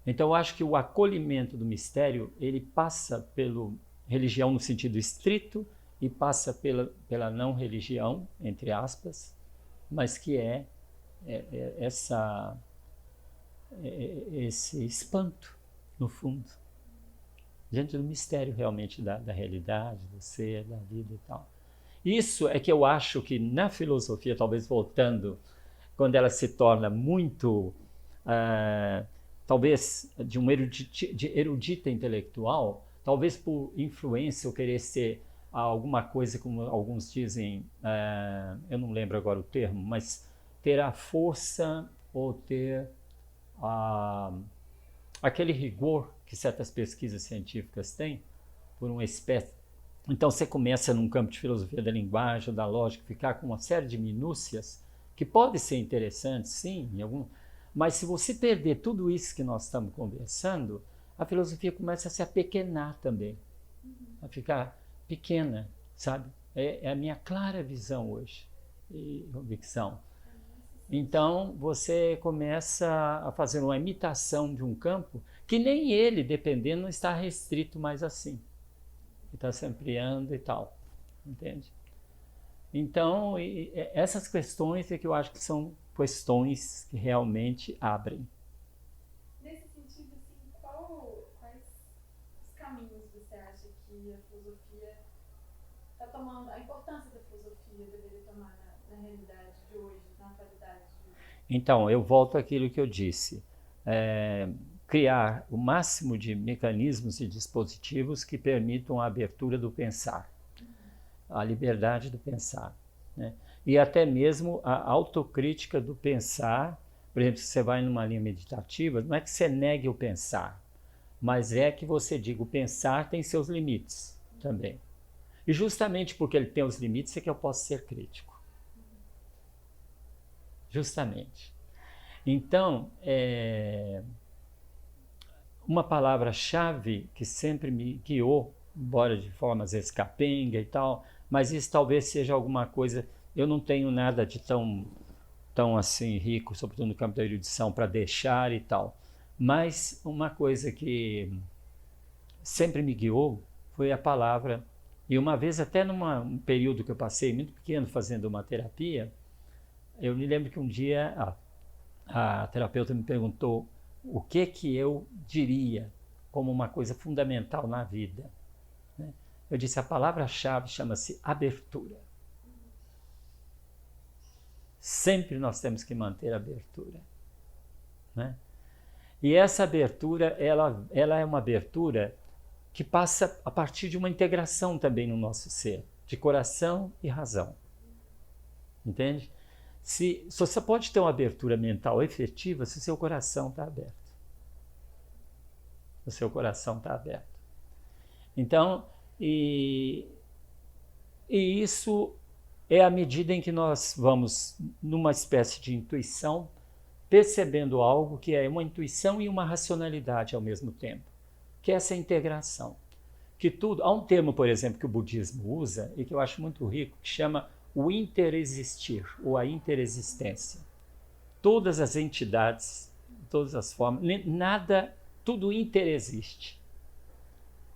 Então, eu acho que o acolhimento do mistério, ele passa pela religião no sentido estrito e passa pela não religião, entre aspas, mas que esse espanto, no fundo, diante do mistério realmente da realidade, do ser, da vida e tal. Isso é que eu acho que na filosofia, talvez voltando, quando ela se torna muito, talvez de um erudita intelectual, talvez por influência ou querer ser alguma coisa, como alguns dizem, eu não lembro agora o termo, mas ter a força ou ter aquele rigor que certas pesquisas científicas têm, por uma espécie. Então você começa num campo de filosofia da linguagem, da lógica, ficar com uma série de minúcias que podem ser interessantes, sim, mas se você perder tudo isso que nós estamos conversando, a filosofia começa a se apequenar também, a ficar pequena, sabe? É a minha clara visão hoje e convicção. Então você começa a fazer uma imitação de um campo que nem ele, dependendo, não está restrito mais assim. Está se ampliando e tal, entende? Então, essas questões é que eu acho que são questões que realmente abrem. Nesse sentido, assim, quais os caminhos você acha que a filosofia está tomando, a importância da filosofia deveria tomar na realidade de hoje, na atualidade de hoje? Então, eu volto àquilo que eu disse. Criar o máximo de mecanismos e dispositivos que permitam a abertura do pensar, a liberdade do pensar, né? E até mesmo a autocrítica do pensar. Por exemplo, se você vai numa linha meditativa, não é que você negue o pensar, mas é que você diga o pensar tem seus limites também. E justamente porque ele tem os limites é que eu posso ser crítico. Justamente. Então, uma palavra-chave que sempre me guiou, embora de forma às vezes capenga e tal, mas isso talvez seja alguma coisa. Eu não tenho nada de tão assim rico, sobretudo no campo da erudição, para deixar e tal. Mas uma coisa que sempre me guiou foi a palavra. E uma vez, até num período que eu passei muito pequeno fazendo uma terapia, eu me lembro que um dia a terapeuta me perguntou o que eu diria como uma coisa fundamental na vida, né? Eu disse, a palavra-chave chama-se abertura. Sempre nós temos que manter a abertura, né? E essa abertura, ela é uma abertura que passa a partir de uma integração também no nosso ser, de coração e razão. Entende? Se você pode ter uma abertura mental efetiva se o seu coração está aberto. O seu coração está aberto. Então, e isso é à medida em que nós vamos numa espécie de intuição, percebendo algo que é uma intuição e uma racionalidade ao mesmo tempo, que é essa integração. Que tudo, há um termo, por exemplo, que o budismo usa e que eu acho muito rico, que chama o interexistir, ou a interexistência. Todas as entidades, todas as formas, nada, tudo interexiste.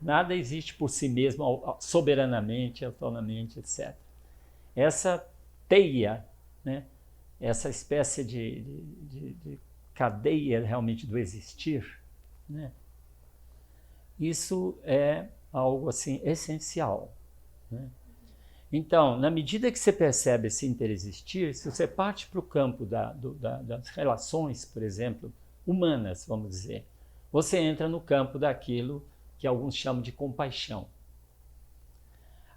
Nada existe por si mesmo, soberanamente, autonomamente, etc. Essa teia, né, essa espécie de cadeia realmente do existir, né, isso é algo assim essencial, né? Então, na medida que você percebe esse interexistir, se você parte para o campo das relações, por exemplo, humanas, vamos dizer, você entra no campo daquilo que alguns chamam de compaixão.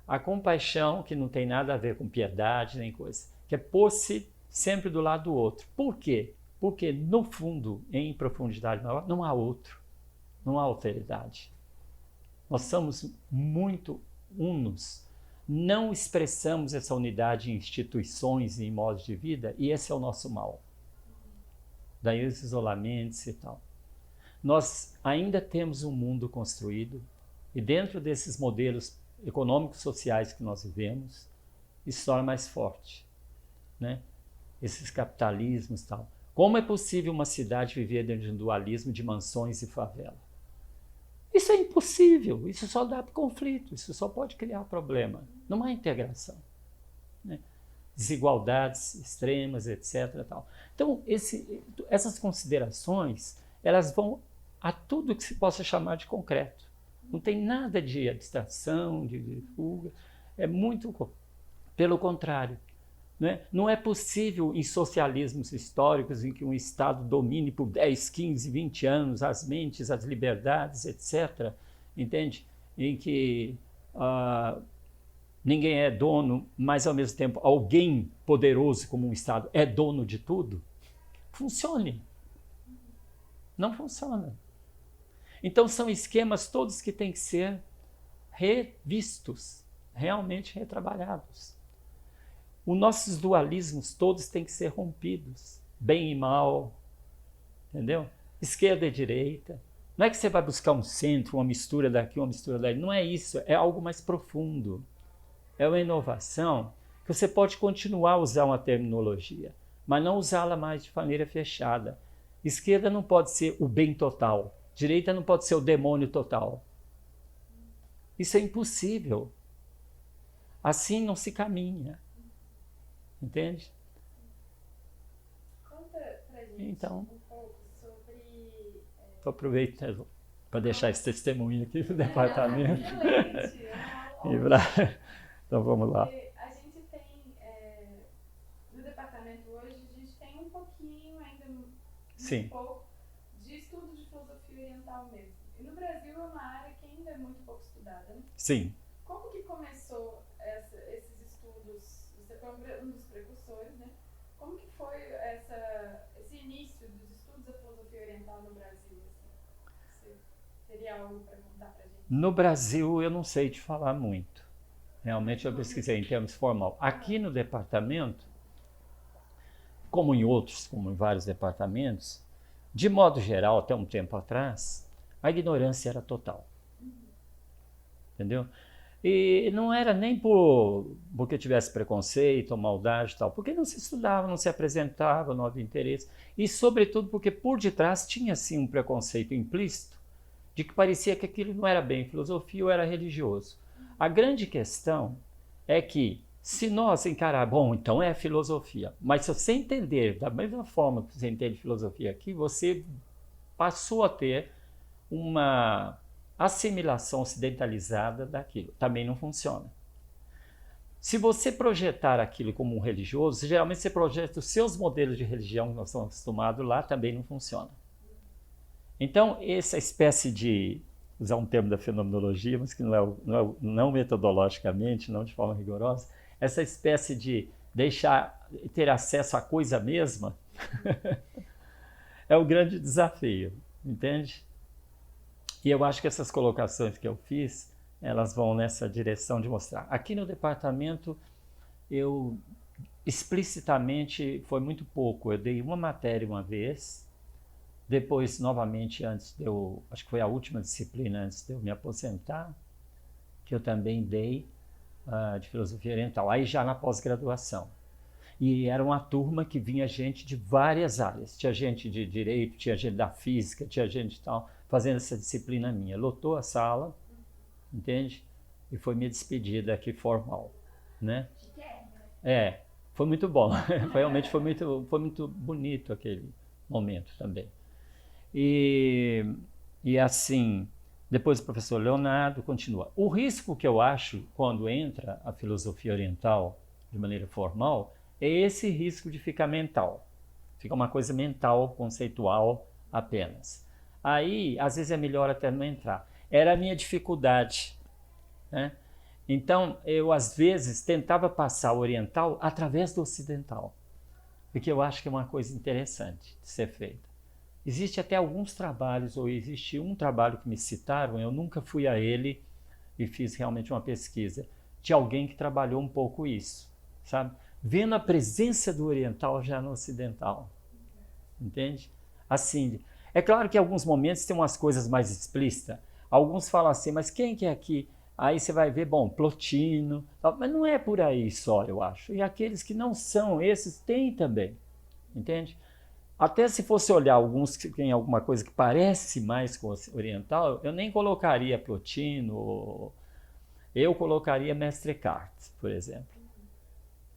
A compaixão, que não tem nada a ver com piedade nem coisa, que é pôr-se sempre do lado do outro. Por quê? Porque, no fundo, em profundidade maior, não há outro, não há alteridade. Nós somos muito unos. não expressamos essa unidade em instituições e em modos de vida, e esse é o nosso mal. Daí os isolamentos e tal. Nós ainda temos um mundo construído, e dentro desses modelos econômicos sociais que nós vivemos, isso torna mais forte, né? Esses capitalismos e tal. Como é possível uma cidade viver dentro de um dualismo de mansões e favela? Isso é impossível, isso só dá conflito, isso só pode criar problema, não há integração, né? Desigualdades extremas, etc. Tal. Então, essas considerações, elas vão a tudo que se possa chamar de concreto. Não tem nada de abstração, de fuga, é muito pelo contrário. Né? Não é possível em socialismos históricos em que um Estado domine por 10, 15, 20 anos as mentes, as liberdades, etc., entende? Em que ninguém é dono, mas ao mesmo tempo alguém poderoso como um Estado é dono de tudo. Funcione. Não funciona. Então são esquemas todos que têm que ser revistos, realmente retrabalhados. Os nossos dualismos todos têm que ser rompidos, bem e mal, entendeu? Esquerda e direita. Não é que você vai buscar um centro, uma mistura daqui, uma mistura dali. Não é isso, é algo mais profundo. É uma inovação que você pode continuar a usar uma terminologia, mas não usá-la mais de maneira fechada. Esquerda não pode ser o bem total, direita não pode ser o demônio total. Isso é impossível. Assim não se caminha. Entende? Conta pra gente então, um pouco sobre... Estou aproveitando para deixar esse testemunho aqui do departamento. Excelente, Então vamos lá. A gente tem, no departamento hoje, a gente tem um pouquinho, ainda muito pouco, de estudo de filosofia oriental mesmo. E no Brasil é uma área que ainda é muito pouco estudada, né? Sim. Como que começou esses estudos? Você foi um dos precursores, né? Como que foi esse início dos estudos da filosofia oriental no Brasil? Assim? Você teria algo para contar para a gente? No Brasil eu não sei te falar muito. Realmente eu pesquisei em termos formal. Aqui no departamento, como em outros, como em vários departamentos, de modo geral, até um tempo atrás, a ignorância era total. Entendeu? E não era nem porque tivesse preconceito ou maldade e tal, porque não se estudava, não se apresentava, não havia interesse. E, sobretudo, porque por detrás tinha, sim, um preconceito implícito de que parecia que aquilo não era bem filosofia ou era religioso. A grande questão é que, se nós encarar, bom, então é filosofia, mas se você entender da mesma forma que você entende filosofia aqui, você passou a ter uma assimilação ocidentalizada daquilo. Também não funciona. Se você projetar aquilo como um religioso, geralmente você projeta os seus modelos de religião que nós estamos acostumados lá, também não funciona. Então, essa espécie de, usar um termo da fenomenologia, mas que não metodologicamente, não de forma rigorosa, essa espécie de ter acesso à coisa mesma é o grande desafio, entende? E eu acho que essas colocações que eu fiz, elas vão nessa direção de mostrar. Aqui no departamento, eu explicitamente, foi muito pouco. Eu dei uma matéria uma vez, depois, novamente, acho que foi a última disciplina antes de eu me aposentar, que eu também dei de filosofia oriental, aí já na pós-graduação. E era uma turma que vinha gente de várias áreas. Tinha gente de direito, tinha gente da física, tinha gente de tal, fazendo essa disciplina minha. Lotou a sala, entende? E foi minha despedida aqui formal, né? Foi muito bom. Realmente foi muito bonito aquele momento também. E assim, depois o professor Leonardo continua. O risco que eu acho quando entra a filosofia oriental de maneira formal é esse risco de ficar mental. Fica uma coisa mental, conceitual apenas. Aí, às vezes é melhor até não entrar. Era a minha dificuldade, né? Então, eu às vezes tentava passar o oriental através do ocidental, porque eu acho que é uma coisa interessante de ser feita. Existe até alguns trabalhos, ou existe um trabalho que me citaram, eu nunca fui a ele e fiz realmente uma pesquisa, de alguém que trabalhou um pouco isso, sabe? Vendo a presença do oriental já no ocidental, entende? Assim, é claro que em alguns momentos tem umas coisas mais explícitas. Alguns falam assim, mas quem que é aqui? Aí você vai ver, bom, Plotino, mas não é por aí só, eu acho. E aqueles que não são, esses tem também, entende? Até se fosse olhar alguns que tem alguma coisa que parece mais com o oriental, eu nem colocaria Plotino, eu colocaria Mestre Eckhart, por exemplo.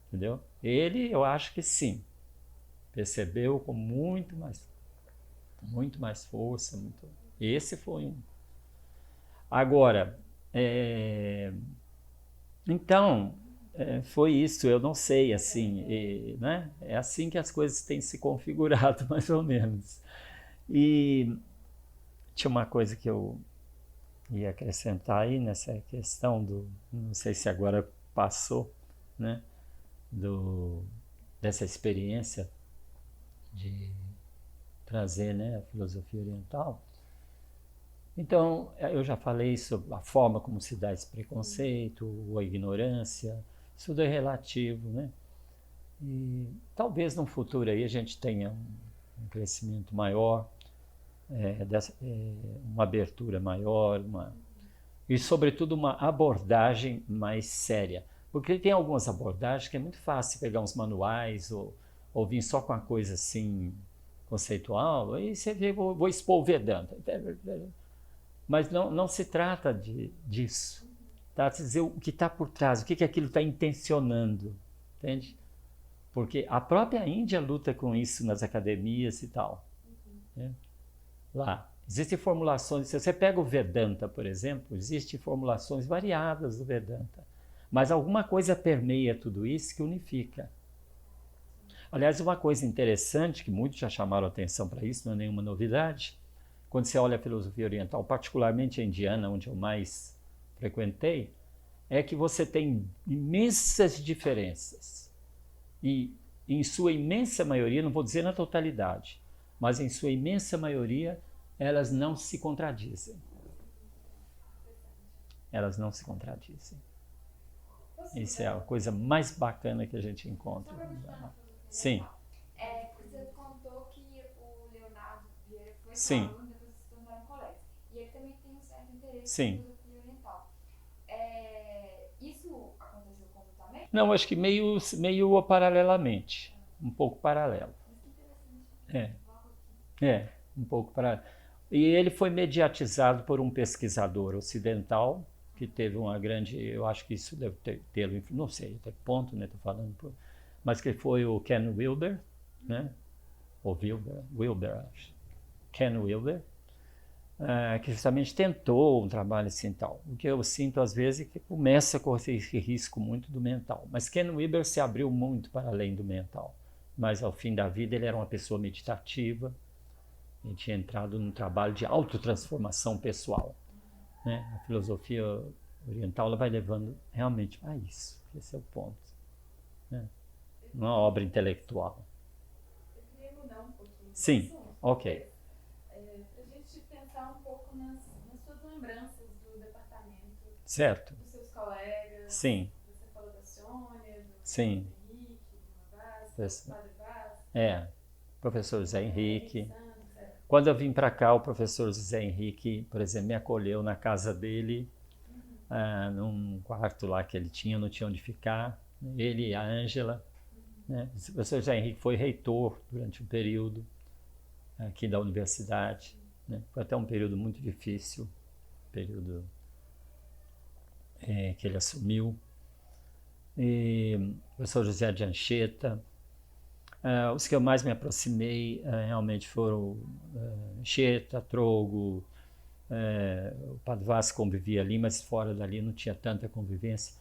Entendeu? Ele, eu acho que sim, percebeu com muito mais força. Esse foi um. Agora, então, foi isso, eu não sei, assim, né? É assim que as coisas têm se configurado, mais ou menos. E tinha uma coisa que eu ia acrescentar aí nessa questão não sei se agora passou, né? Dessa experiência de trazer, né, a filosofia oriental. Então, eu já falei sobre a forma como se dá esse preconceito, ou a ignorância, isso tudo é relativo, né? E talvez no futuro aí a gente tenha um crescimento maior, uma abertura maior, e sobretudo uma abordagem mais séria. Porque tem algumas abordagens que é muito fácil pegar uns manuais ou vir só com uma coisa assim conceitual, aí você vê, vou expor o Vedanta. Mas não se trata disso. Trata de dizer o que está por trás, o que aquilo está intencionando, entende? Porque a própria Índia luta com isso nas academias e tal. Né? Lá. Existem formulações, se você pega o Vedanta, por exemplo, existem formulações variadas do Vedanta. Mas alguma coisa permeia tudo isso que unifica. Aliás, uma coisa interessante, que muitos já chamaram atenção para isso, não é nenhuma novidade, quando você olha a filosofia oriental, particularmente a indiana, onde eu mais frequentei, é que você tem imensas diferenças. E, em sua imensa maioria, não vou dizer na totalidade, mas em sua imensa maioria, elas não se contradizem. Elas não se contradizem. Isso é a coisa mais bacana que a gente encontra. Sim. Você contou que o Leonardo Vieira foi Sim. aluno, depois se tornaram colegas. E ele também tem um certo interesse Sim. na filosofia oriental. Isso aconteceu com você também? Não, acho que meio paralelamente. Um pouco paralelo. Mas que interessante. Um pouco paralelo. E ele foi mediatizado por um pesquisador ocidental que teve uma grande, eu acho que isso deve ter, não sei até que ponto, né, estou falando, mas que foi o Ken Wilber, né, ou Wilber, acho, Ken Wilber, que justamente tentou um trabalho assim tal. O que eu sinto às vezes é que começa a correr esse risco muito do mental, mas Ken Wilber se abriu muito para além do mental, mas ao fim da vida ele era uma pessoa meditativa, ele tinha entrado num trabalho de autotransformação pessoal. Né? A filosofia oriental ela vai levando realmente a isso. Esse é o ponto. Né? Não é uma obra intelectual. Eu queria mudar um pouquinho. Sim, ok. Para a gente pensar um pouco nas suas lembranças do departamento. Certo. Dos seus colegas. Sim. Você falou da Sônia, do Sim. Henrique, do Vaz, do Padre Vaz. Professor José Henrique. Quando eu vim para cá, o professor José Henrique, por exemplo, me acolheu na casa dele, num quarto lá que ele tinha, não tinha onde ficar. Ele e a Ângela. Né? O professor José Henrique foi reitor durante um período aqui da universidade. Né? Foi até um período muito difícil, período que ele assumiu. E o professor José de Anchieta. Os que eu mais me aproximei realmente foram Anchieta, Trogo, o Padre Vaz convivia ali, mas fora dali não tinha tanta convivência.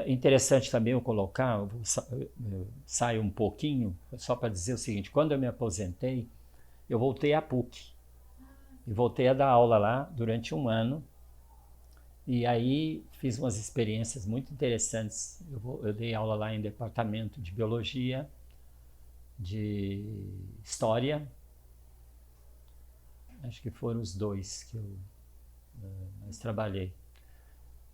Interessante também eu colocar, eu saio um pouquinho, só para dizer o seguinte, quando eu me aposentei, eu voltei à PUC, e voltei a dar aula lá durante um ano, e aí fiz umas experiências muito interessantes. Eu dei aula lá em departamento de biologia, de história, acho que foram os dois que eu mais trabalhei.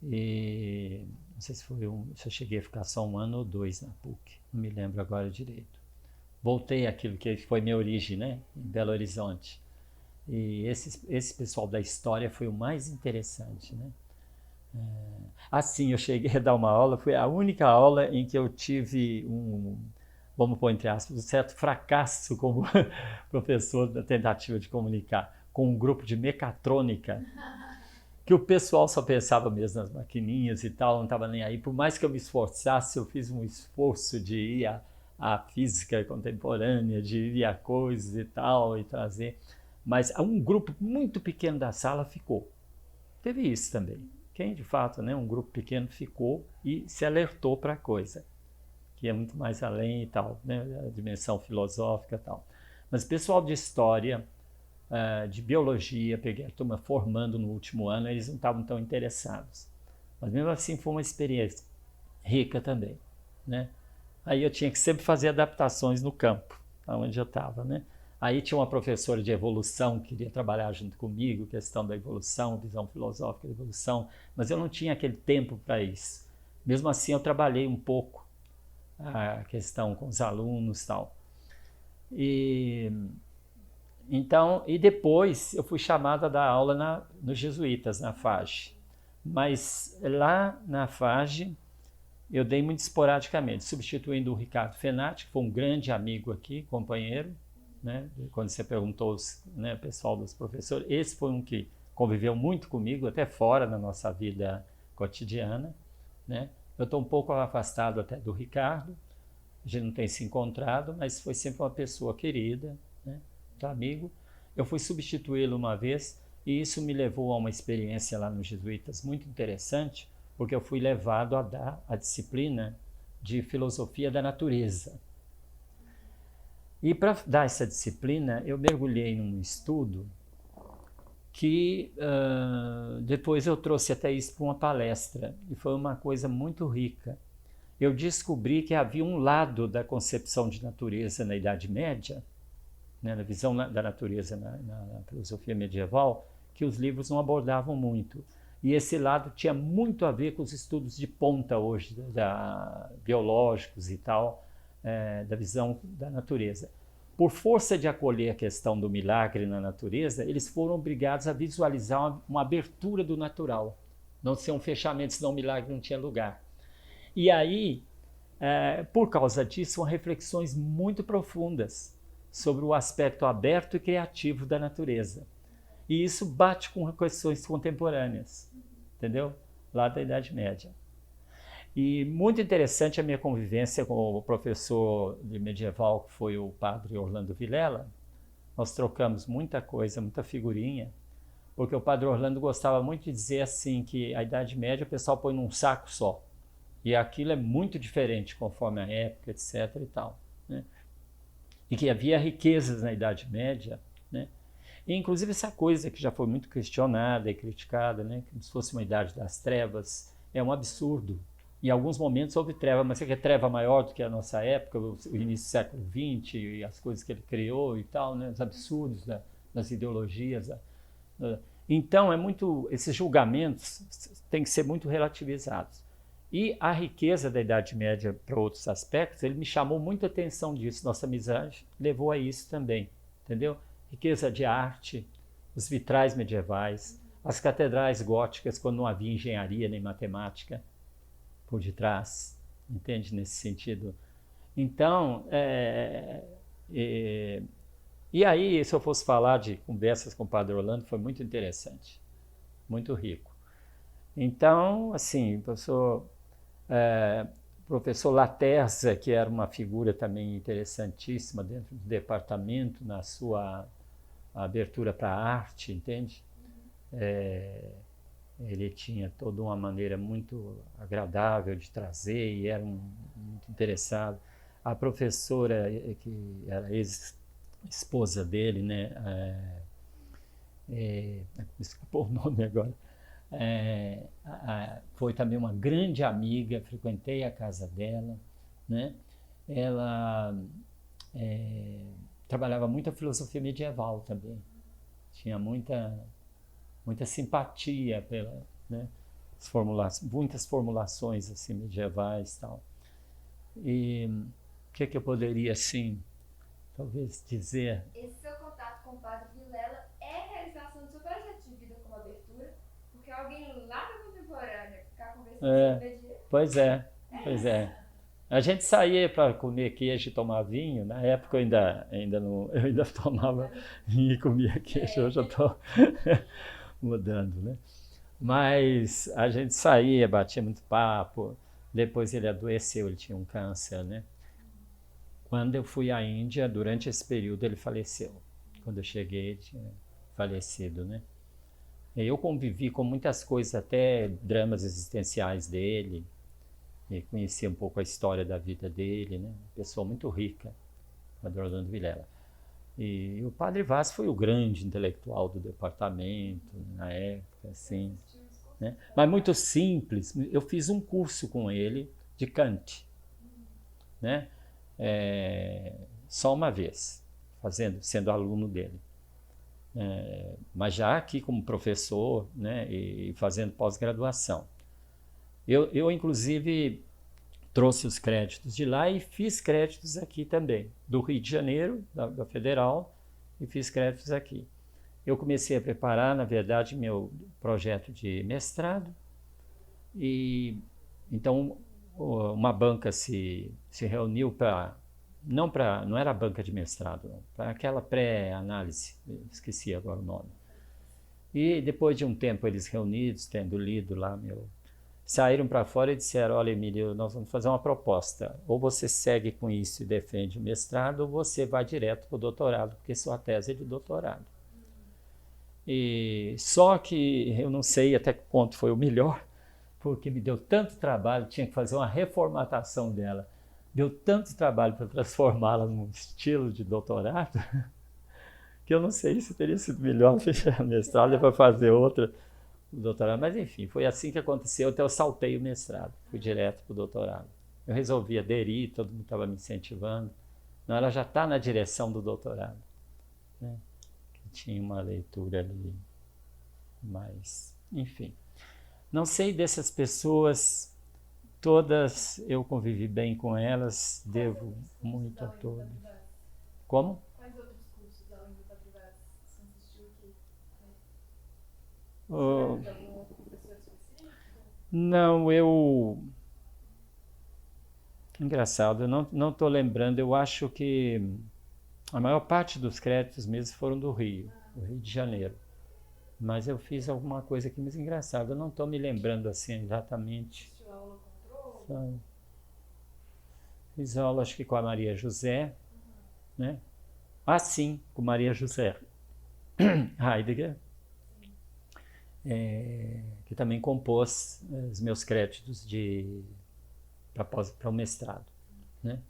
E Não sei se eu cheguei a ficar só 1 ano ou 2 na PUC, não me lembro agora direito. Voltei àquilo que foi minha origem, né, em Belo Horizonte. E esse pessoal da história foi o mais interessante, né? Assim, eu cheguei a dar uma aula, foi a única aula em que eu tive vamos pôr entre aspas, um certo fracasso como professor da tentativa de comunicar com um grupo de mecatrônica, que o pessoal só pensava mesmo nas maquininhas e tal, não estava nem aí. Por mais que eu me esforçasse, eu fiz um esforço de ir à física contemporânea, de ir a coisas e tal, e trazer. Mas um grupo muito pequeno da sala ficou. Teve isso também. Quem, de fato, né, um grupo pequeno ficou e se alertou para a coisa, que é muito mais além e tal, né, a dimensão filosófica e tal. Mas pessoal de história, de biologia, peguei a turma formando no último ano, eles não estavam tão interessados. Mas mesmo assim foi uma experiência rica também, né? Aí eu tinha que sempre fazer adaptações no campo, onde eu estava, né? Aí tinha uma professora de evolução que queria trabalhar junto comigo, questão da evolução, visão filosófica da evolução, mas eu não tinha aquele tempo para isso. Mesmo assim eu trabalhei um pouco a questão com os alunos e tal. Então, e depois eu fui chamado a dar aula nos Jesuítas, na FAGE. Mas lá na FAGE eu dei muito esporadicamente, substituindo o Ricardo Fenati, que foi um grande amigo aqui, companheiro, né? Quando você perguntou né, o pessoal dos professores, esse foi um que conviveu muito comigo, até fora da nossa vida cotidiana, né? Eu estou um pouco afastado até do Ricardo, a gente não tem se encontrado, mas foi sempre uma pessoa querida, né? Amigo. Eu fui substituí-lo uma vez e isso me levou a uma experiência lá nos Jesuítas muito interessante, porque eu fui levado a dar a disciplina de filosofia da natureza. E para dar essa disciplina, eu mergulhei num estudo que depois eu trouxe até isso para uma palestra, e foi uma coisa muito rica. Eu descobri que havia um lado da concepção de natureza na Idade Média, né, na visão da natureza na filosofia medieval, que os livros não abordavam muito. E esse lado tinha muito a ver com os estudos de ponta hoje, biológicos e tal, da visão da natureza. Por força de acolher a questão do milagre na natureza, eles foram obrigados a visualizar uma abertura do natural, não ser um fechamento, senão o milagre não tinha lugar. E aí, por causa disso, são reflexões muito profundas sobre o aspecto aberto e criativo da natureza. E isso bate com questões contemporâneas, entendeu? Lá da Idade Média. E muito interessante a minha convivência com o professor de medieval, que foi o padre Orlando Vilela. Nós trocamos muita coisa, muita figurinha, porque o padre Orlando gostava muito de dizer assim, que a Idade Média o pessoal põe num saco só. E aquilo é muito diferente conforme a época, etc. e tal, né? E que havia riquezas na Idade Média, né? E, inclusive, essa coisa que já foi muito questionada e criticada, né? Como se fosse uma Idade das Trevas, é um absurdo. Em alguns momentos houve treva, mas você quer treva maior do que a nossa época, o início do século XX, e as coisas que ele criou e tal, né? Os absurdos das ideologias. Então, esses julgamentos têm que ser muito relativizados. E a riqueza da Idade Média para outros aspectos, ele me chamou muita atenção disso. Nossa amizade levou a isso também, entendeu? Riqueza de arte, os vitrais medievais, as catedrais góticas, quando não havia engenharia nem matemática por detrás, entende? Nesse sentido. Então, e aí, se eu fosse falar de conversas com o Padre Orlando, foi muito interessante, muito rico. Então, assim, o professor Laterza, que era uma figura também interessantíssima dentro do departamento, na sua abertura para a arte, entende? Ele tinha toda uma maneira muito agradável de trazer e era muito interessado. A professora, que era ex-esposa dele, né? Desculpa o nome agora. Foi também uma grande amiga, frequentei a casa dela, né? Ela trabalhava muito a filosofia medieval também, tinha muita simpatia pela, né? muitas formulações assim, medievais e tal. E o que eu poderia, assim, talvez dizer? Esse seu contato com o Padre Vilela é a realização do seu projeto de vida como abertura, porque alguém lá da contemporânea ficar conversando sobre direito. Pois é. A gente saía para comer queijo e tomar vinho. Na época eu ainda tomava vinho e comia queijo. Hoje eu estou mudando, né? Mas a gente saía, batia muito papo. Depois ele adoeceu, ele tinha um câncer, né? Quando eu fui à Índia, durante esse período ele faleceu. Quando eu cheguei, ele tinha falecido, né? E eu convivi com muitas coisas, até dramas existenciais dele. E conheci um pouco a história da vida dele, né? Uma pessoa muito rica, o Padre Orlando Vilela. E o Padre Vaz foi o grande intelectual do departamento na época, assim, né? Mas muito simples. Eu fiz um curso com ele de Kant, né? Só uma vez, sendo aluno dele. Mas já aqui como professor, né? E fazendo pós-graduação. Eu, inclusive, trouxe os créditos de lá e fiz créditos aqui também, do Rio de Janeiro, da Federal, e fiz créditos aqui. Eu comecei a preparar, na verdade, meu projeto de mestrado, e então uma banca se reuniu não era a banca de mestrado, para aquela pré-análise, esqueci agora o nome. E depois de um tempo eles reunidos, tendo lido lá saíram para fora e disseram: olha, Emílio, nós vamos fazer uma proposta. Ou você segue com isso e defende o mestrado, ou você vai direto para o doutorado, porque sua tese é de doutorado. E só que eu não sei até que ponto foi o melhor, porque me deu tanto trabalho, tinha que fazer uma reformatação dela. Deu tanto trabalho para transformá-la num estilo de doutorado, que eu não sei se teria sido melhor fechar o mestrado e para fazer outra. Doutorado, mas enfim, foi assim que aconteceu, até eu saltei o mestrado, fui direto para o doutorado. Eu resolvi aderir, todo mundo estava me incentivando. Não, ela já está na direção do doutorado, né? Que tinha uma leitura ali, mas, enfim. Não sei dessas pessoas, todas eu convivi bem com elas, devo muito a todas. Como? Quais outros cursos além do Padre Vaz você assistiu aqui? Oh, De algum professor específico? não, engraçado, eu não estou lembrando, eu acho que a maior parte dos créditos mesmo foram do Rio de Janeiro. Mas eu fiz alguma coisa aqui, mas engraçado, eu não estou me lembrando assim exatamente. Assistiu aula controle? Fiz aula, acho que com a Maria José, né? Ah, sim, com Maria José Heidegger, que também compôs os meus créditos para o mestrado, né?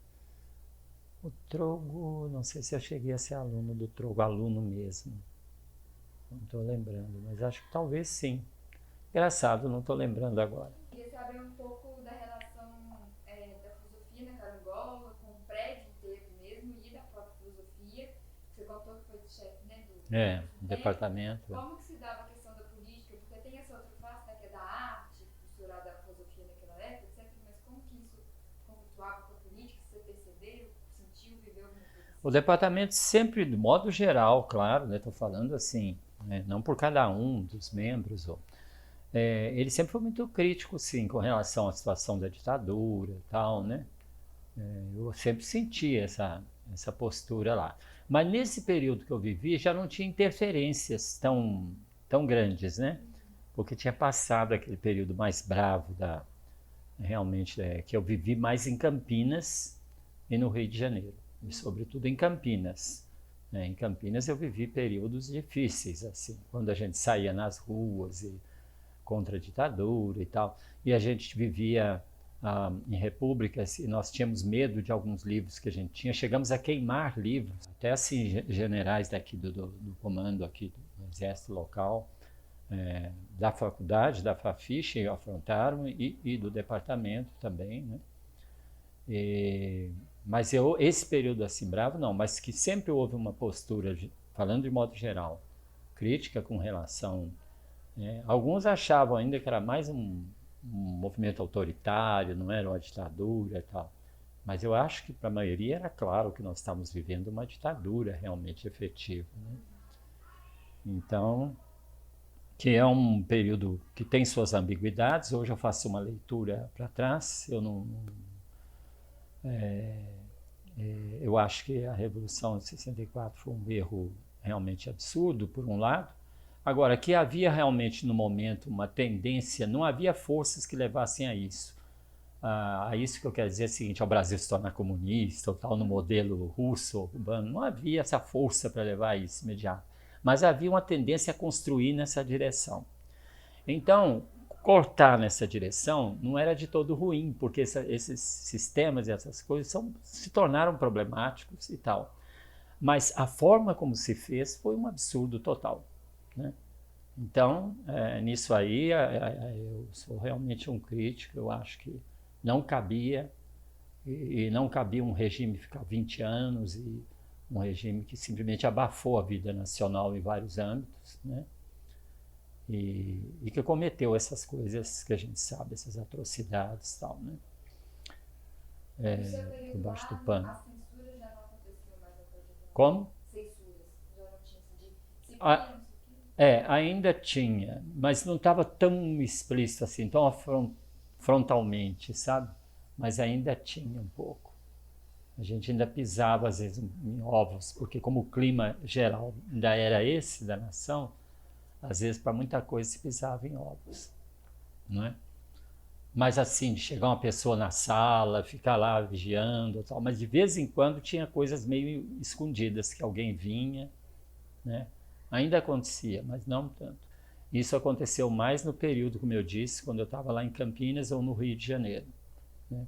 O Trogo, não sei se eu cheguei a ser aluno do Trogo, aluno mesmo. Não estou lembrando, mas acho que talvez sim. Engraçado, não estou lembrando agora. Queria saber um pouco da relação da filosofia na Carangola, com o prédio inteiro mesmo, e da própria filosofia. Você contou que foi chefe, né, do departamento. Como que se dava a questão da política? Porque tem essa outra face, né, que é da arte, misturada à filosofia naquela época, etc. Mas como que isso conflituava com a política? Você percebeu, sentiu, viveu alguma coisa assim? O departamento sempre, de modo geral, claro, né, estou falando assim, né, não por cada um dos membros, ele sempre foi muito crítico, sim, com relação à situação da ditadura e tal, né? Eu sempre senti essa postura lá. Mas nesse período que eu vivi, já não tinha interferências tão grandes, né? Porque tinha passado aquele período mais bravo realmente, que eu vivi mais em Campinas e no Rio de Janeiro, e sobretudo em Campinas. Em Campinas eu vivi períodos difíceis, assim, quando a gente saía nas ruas contra a ditadura e tal, e a gente vivia em repúblicas e nós tínhamos medo de alguns livros que a gente tinha. Chegamos a queimar livros, até assim generais daqui do comando aqui do exército local, da faculdade, da Fafiche, afrontaram, e do departamento também, né? Mas esse período assim bravo não, mas que sempre houve uma postura, falando de modo geral, crítica com relação Alguns achavam ainda que era mais um movimento autoritário, não era uma ditadura e tal. Mas eu acho que para a maioria era claro que nós estávamos vivendo uma ditadura realmente efetiva, né? Então, que é um período que tem suas ambiguidades. Hoje eu faço uma leitura para trás. Eu acho que a Revolução de 64 foi um erro realmente absurdo, por um lado. Agora, que havia realmente no momento uma tendência, não havia forças que levassem a isso. A isso que eu quero dizer é o seguinte: ao Brasil se tornar comunista ou tal, no modelo russo ou cubano, não havia essa força para levar a isso imediato. Mas havia uma tendência a construir nessa direção. Então, cortar nessa direção não era de todo ruim, porque esses sistemas e essas coisas se tornaram problemáticos e tal. Mas a forma como se fez foi um absurdo total, né? Então, nisso aí, eu sou realmente um crítico. Eu acho que não cabia, e não cabia um regime ficar 20 anos, e um regime que simplesmente abafou a vida nacional em vários âmbitos, né? E que cometeu essas coisas que a gente sabe, essas atrocidades e tal, né? Por baixo do pano. As censuras já não aconteciam mais a partir do... Como? Censuras, já não tinha esse de... Ainda tinha, mas não estava tão explícito assim, tão frontalmente, sabe? Mas ainda tinha um pouco. A gente ainda pisava, às vezes, em ovos, porque como o clima geral ainda era esse da nação, às vezes, para muita coisa, se pisava em ovos, não é? Mas assim, de chegar uma pessoa na sala, ficar lá vigiando e tal, mas de vez em quando tinha coisas meio escondidas, que alguém vinha, né? Ainda acontecia, mas não tanto. Isso aconteceu mais no período, como eu disse, quando eu estava lá em Campinas ou no Rio de Janeiro, né?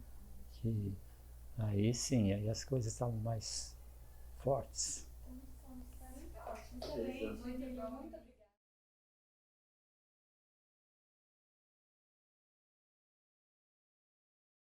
Que aí sim, aí as coisas estavam mais fortes. Muito bom.